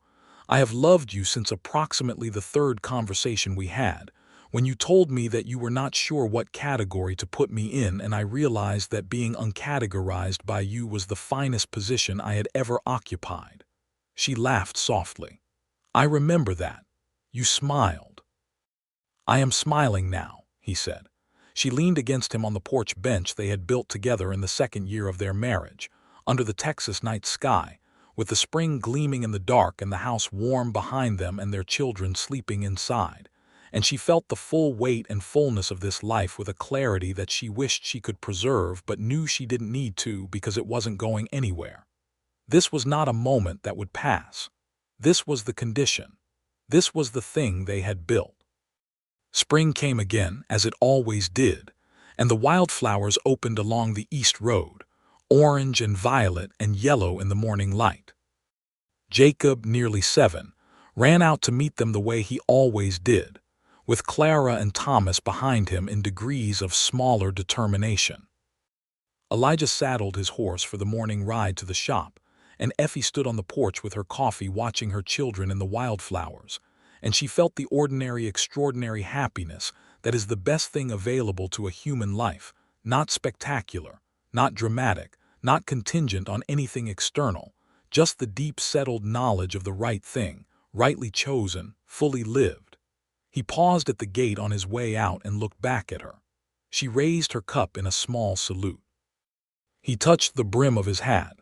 I have loved you since approximately the third conversation we had, when you told me that you were not sure what category to put me in, and I realized that being uncategorized by you was the finest position I had ever occupied. She laughed softly. I remember that. You smiled. I am smiling now, he said. She leaned against him on the porch bench they had built together in the second year of their marriage, under the Texas night sky, with the spring gleaming in the dark and the house warm behind them and their children sleeping inside. And she felt the full weight and fullness of this life with a clarity that she wished she could preserve but knew she didn't need to because it wasn't going anywhere. This was not a moment that would pass. This was the condition. This was the thing they had built. Spring came again, as it always did, and the wildflowers opened along the east road, orange and violet and yellow in the morning light. Jacob, nearly 7, ran out to meet them the way he always did, with Clara and Thomas behind him in degrees of smaller determination. Elijah saddled his horse for the morning ride to the shop, and Effie stood on the porch with her coffee watching her children in the wildflowers, and she felt the ordinary, extraordinary happiness that is the best thing available to a human life, not spectacular, not dramatic, not contingent on anything external, just the deep settled knowledge of the right thing, rightly chosen, fully lived. He paused at the gate on his way out and looked back at her. She raised her cup in a small salute. He touched the brim of his hat.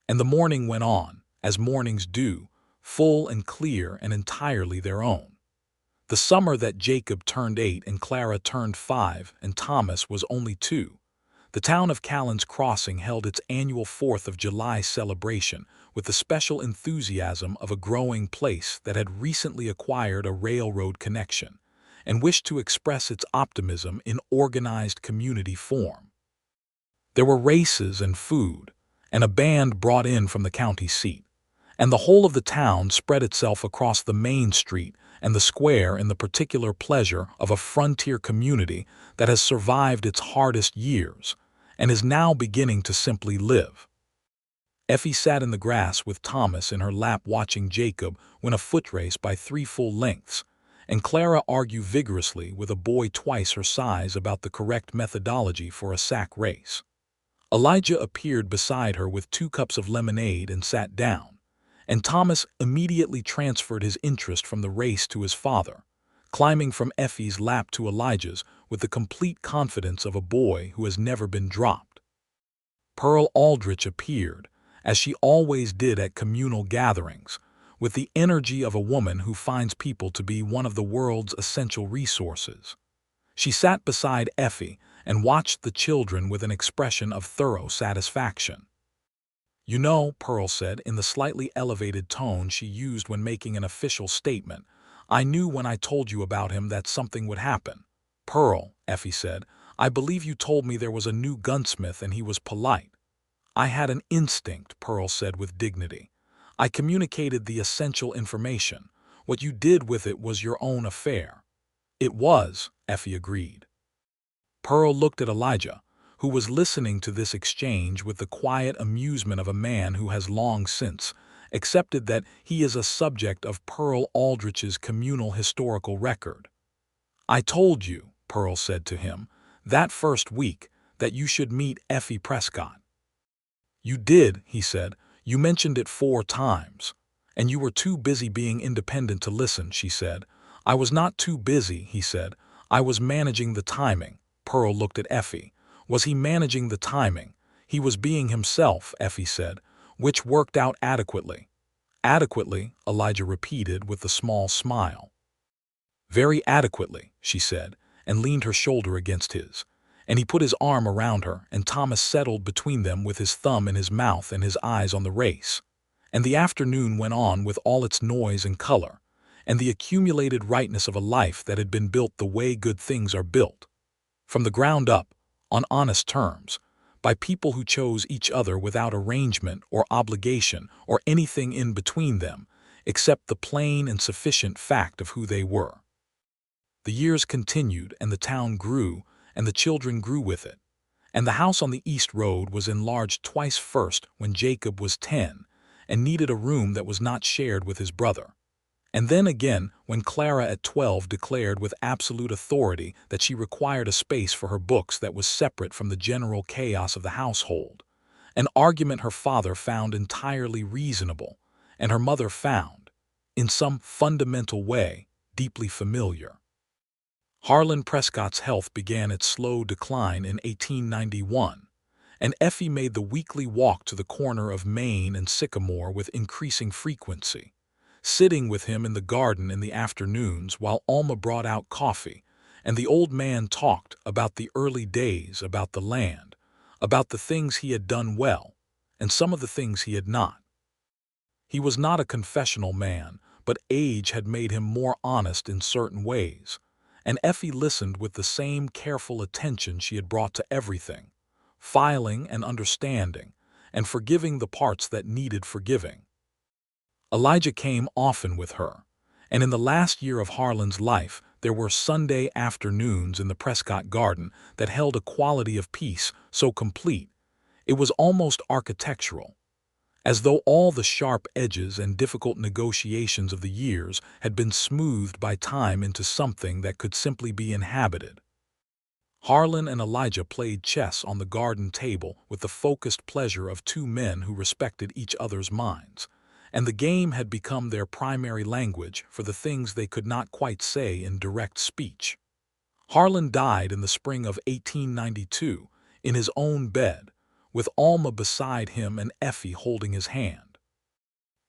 And the morning went on, as mornings do, full and clear and entirely their own. The summer that Jacob turned 8 and Clara turned 5 and Thomas was only 2, the town of Callen's Crossing held its annual 4th of July celebration with the special enthusiasm of a growing place that had recently acquired a railroad connection and wished to express its optimism in organized community form. There were races and food, and a band brought in from the county seat, and the whole of the town spread itself across the main street and the square in the particular pleasure of a frontier community that has survived its hardest years and is now beginning to simply live. Effie sat in the grass with Thomas in her lap watching Jacob win a foot race by 3 full lengths, and Clara argue vigorously with a boy twice her size about the correct methodology for a sack race. Elijah appeared beside her with 2 cups of lemonade and sat down, and Thomas immediately transferred his interest from the race to his father, climbing from Effie's lap to Elijah's with the complete confidence of a boy who has never been dropped. Pearl Aldrich appeared, as she always did at communal gatherings, with the energy of a woman who finds people to be one of the world's essential resources. She sat beside Effie and watched the children with an expression of thorough satisfaction. You know, Pearl said in the slightly elevated tone she used when making an official statement, I knew when I told you about him that something would happen. Pearl, Effie said, I believe you told me there was a new gunsmith and he was polite. I had an instinct, Pearl said with dignity. I communicated the essential information. What you did with it was your own affair. It was, Effie agreed. Pearl looked at Elijah, who was listening to this exchange with the quiet amusement of a man who has long since accepted that he is a subject of Pearl Aldrich's communal historical record. I told you, Pearl said to him, that first week, that you should meet Effie Prescott. You did, he said. You mentioned it 4 times. And you were too busy being independent to listen, she said. "I was not too busy," he said. "I was managing the timing." Pearl looked at Effie. Was he managing the timing? He was being himself, Effie said, which worked out adequately. Adequately, Elijah repeated with a small smile. Very adequately, she said, and leaned her shoulder against his. And he put his arm around her, and Thomas settled between them with his thumb in his mouth and his eyes on the race. And the afternoon went on with all its noise and color, and the accumulated rightness of a life that had been built the way good things are built. From the ground up, on honest terms, by people who chose each other without arrangement or obligation or anything in between them, except the plain and sufficient fact of who they were. The years continued, and the town grew, and the children grew with it. And the house on the East Road was enlarged twice, first when Jacob was 10, and needed a room that was not shared with his brother. And then again when Clara at 12 declared with absolute authority that she required a space for her books that was separate from the general chaos of the household. An argument her father found entirely reasonable, and her mother found, in some fundamental way, deeply familiar. Harlan Prescott's health began its slow decline in 1891, and Effie made the weekly walk to the corner of Main and Sycamore with increasing frequency, sitting with him in the garden in the afternoons while Alma brought out coffee, and the old man talked about the early days, about the land, about the things he had done well, and some of the things he had not. He was not a confessional man, but age had made him more honest in certain ways, and Effie listened with the same careful attention she had brought to everything, filing and understanding, and forgiving the parts that needed forgiving. Elijah came often with her, and in the last year of Harlan's life there were Sunday afternoons in the Prescott garden that held a quality of peace so complete it was almost architectural, as though all the sharp edges and difficult negotiations of the years had been smoothed by time into something that could simply be inhabited. Harlan and Elijah played chess on the garden table with the focused pleasure of two men who respected each other's minds, and the game had become their primary language for the things they could not quite say in direct speech. Harlan died in the spring of 1892 in his own bed, with Alma beside him and Effie holding his hand.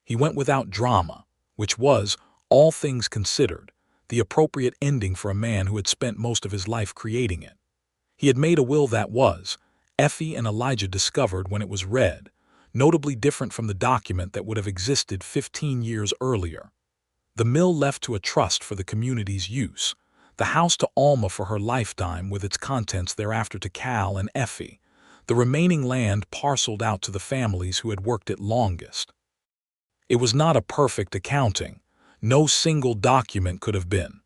He went without drama, which was, all things considered, the appropriate ending for a man who had spent most of his life creating it. He had made a will that was, Effie and Elijah discovered when it was read, notably different from the document that would have existed 15 years earlier. The mill left to a trust for the community's use, the house to Alma for her lifetime with its contents thereafter to Cal and Effie, the remaining land parceled out to the families who had worked it longest. It was not a perfect accounting, no single document could have been.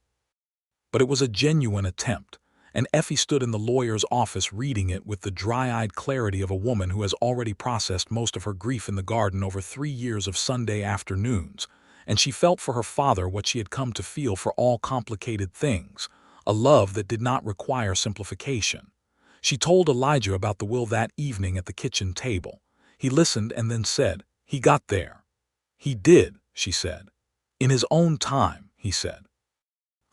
But it was a genuine attempt, and Effie stood in the lawyer's office reading it with the dry-eyed clarity of a woman who has already processed most of her grief in the garden over 3 years of Sunday afternoons, and she felt for her father what she had come to feel for all complicated things, a love that did not require simplification. She told Elijah about the will that evening at the kitchen table. He listened and then said, "He got there." "He did," she said. "In his own time," he said.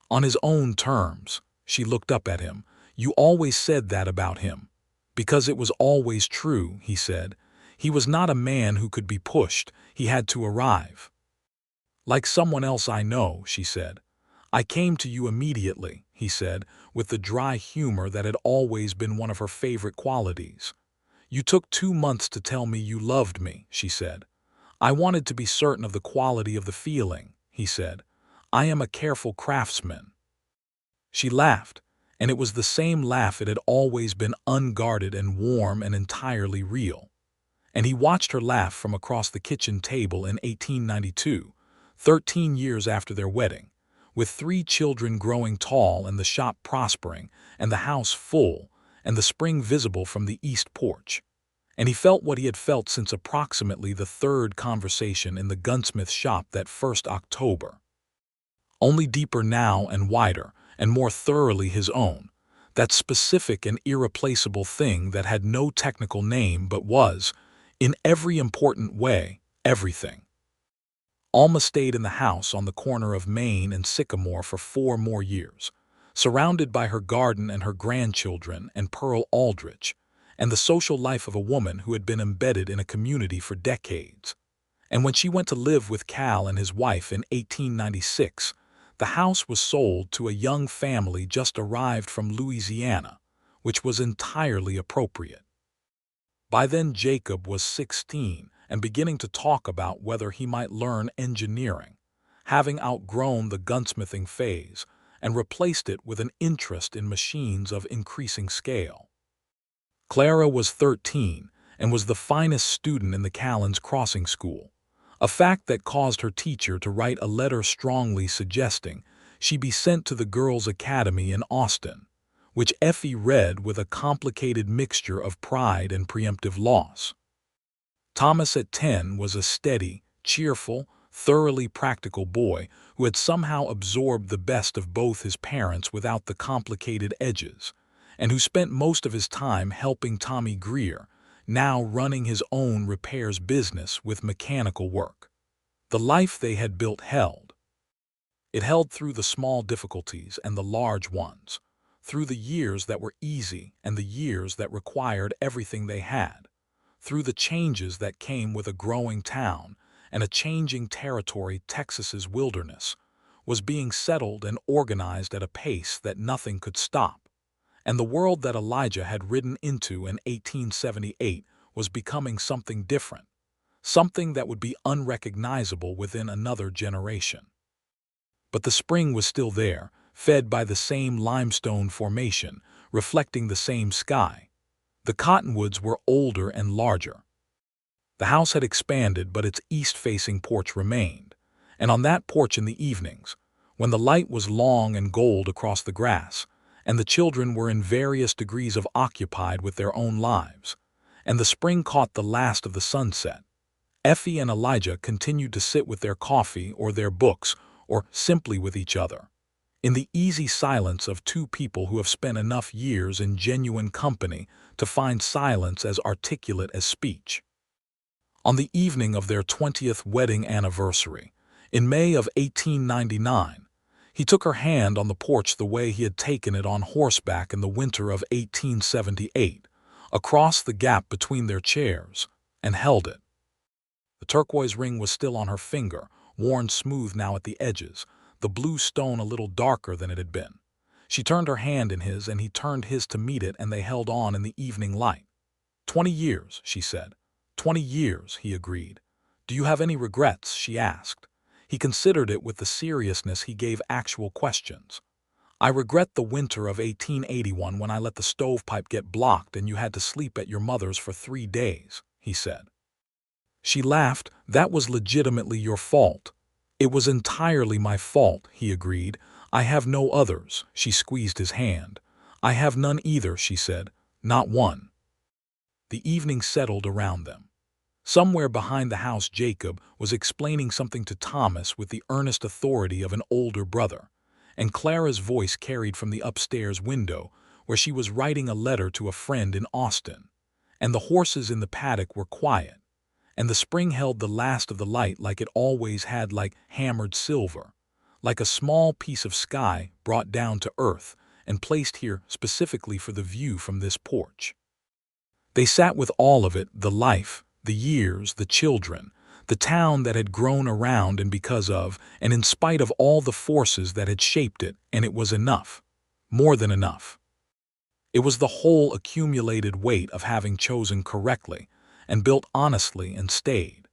"On his own terms." She looked up at him. "You always said that about him." "Because it was always true," he said. "He was not a man who could be pushed. He had to arrive." "Like someone else I know," she said. "I came to you immediately," he said, with the dry humor that had always been one of her favorite qualities. "You took 2 months to tell me you loved me," she said. "I wanted to be certain of the quality of the feeling," he said. "I am a careful craftsman." She laughed, and it was the same laugh. It had always been unguarded and warm and entirely real. And he watched her laugh from across the kitchen table in 1892, 13 years after their wedding, with 3 children growing tall and the shop prospering and the house full and the spring visible from the east porch. And he felt what he had felt since approximately the 3rd conversation in the gunsmith shop that first October. Only deeper now and wider and more thoroughly his own, that specific and irreplaceable thing that had no technical name but was, in every important way, everything. Alma stayed in the house on the corner of Main and Sycamore for 4 more years, surrounded by her garden and her grandchildren and Pearl Aldrich, and the social life of a woman who had been embedded in a community for decades. And when she went to live with Cal and his wife in 1896, the house was sold to a young family just arrived from Louisiana, which was entirely appropriate. By then Jacob was 16 and beginning to talk about whether he might learn engineering, having outgrown the gunsmithing phase and replaced it with an interest in machines of increasing scale. Clara was 13 and was the finest student in the Callen's crossing school, a fact that caused her teacher to write a letter strongly suggesting she be sent to the Girls' Academy in Austin, which Effie read with a complicated mixture of pride and preemptive loss. Thomas at 10 was a steady, cheerful, thoroughly practical boy who had somehow absorbed the best of both his parents without the complicated edges, and who spent most of his time helping Tommy Greer, now running his own repairs business, with mechanical work. The life they had built held. It held through the small difficulties and the large ones, through the years that were easy and the years that required everything they had, through the changes that came with a growing town and a changing territory. Texas's wilderness was being settled and organized at a pace that nothing could stop, and the world that Elijah had ridden into in 1878 was becoming something different, something that would be unrecognizable within another generation. But the spring was still there, fed by the same limestone formation, reflecting the same sky. The cottonwoods were older and larger. The house had expanded, but its east-facing porch remained, and on that porch in the evenings, when the light was long and gold across the grass, and the children were in various degrees of occupied with their own lives, and the spring caught the last of the sunset, Effie and Elijah continued to sit with their coffee or their books, or simply with each other, in the easy silence of two people who have spent enough years in genuine company to find silence as articulate as speech. On the evening of their 20th wedding anniversary, in May of 1899, he took her hand on the porch the way he had taken it on horseback in the winter of 1878, across the gap between their chairs, and held it. The turquoise ring was still on her finger, worn smooth now at the edges, the blue stone a little darker than it had been. She turned her hand in his, and he turned his to meet it, and they held on in the evening light. 20 years, she said. 20 years, he agreed. Do you have any regrets? She asked. He considered it with the seriousness he gave actual questions. I regret the winter of 1881 when I let the stovepipe get blocked and you had to sleep at your mother's for 3 days, he said. She laughed. That was legitimately your fault. It was entirely my fault, he agreed. I have no others. She squeezed his hand. I have none either, she said. Not one. The evening settled around them. Somewhere behind the house Jacob was explaining something to Thomas with the earnest authority of an older brother, and Clara's voice carried from the upstairs window where she was writing a letter to a friend in Austin, and the horses in the paddock were quiet, and the spring held the last of the light like it always had, like hammered silver, like a small piece of sky brought down to earth and placed here specifically for the view from this porch. They sat with all of it, the life, the years, the children, the town that had grown around and because of, and in spite of all the forces that had shaped it, and it was enough, more than enough. It was the whole accumulated weight of having chosen correctly and built honestly and stayed.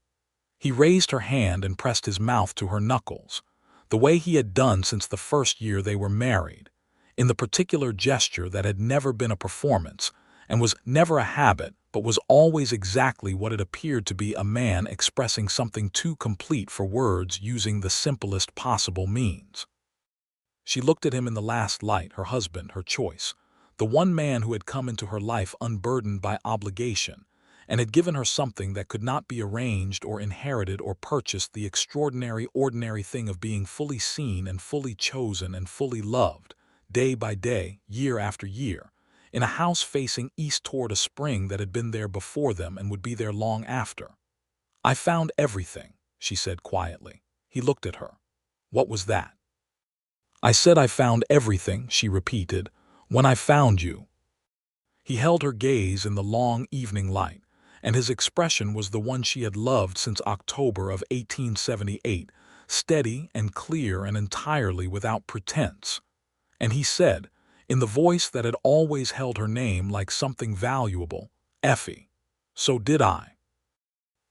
He raised her hand and pressed his mouth to her knuckles, the way he had done since the first year they were married, in the particular gesture that had never been a performance and was never a habit, but was always exactly what it appeared to be, a man expressing something too complete for words using the simplest possible means. She looked at him in the last light, her husband, her choice, the one man who had come into her life unburdened by obligation and had given her something that could not be arranged or inherited or purchased, the extraordinary, ordinary thing of being fully seen and fully chosen and fully loved, day by day, year after year, in a house facing east toward a spring that had been there before them and would be there long after. I found everything, she said quietly. He looked at her. What was that? I said I found everything, she repeated, when I found you. He held her gaze in the long evening light, and his expression was the one she had loved since October of 1878, steady and clear and entirely without pretense. And he said, in the voice that had always held her name like something valuable, Effie. So did I.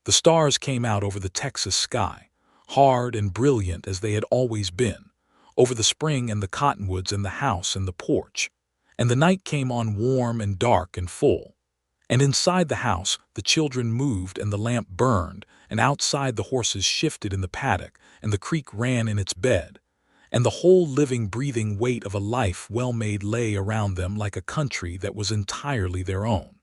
The stars came out over the Texas sky, hard and brilliant as they had always been, over the spring and the cottonwoods and the house and the porch. And the night came on warm and dark and full. And inside the house the children moved and the lamp burned, and outside the horses shifted in the paddock, and the creek ran in its bed. And the whole living, breathing weight of a life well made lay around them like a country that was entirely their own.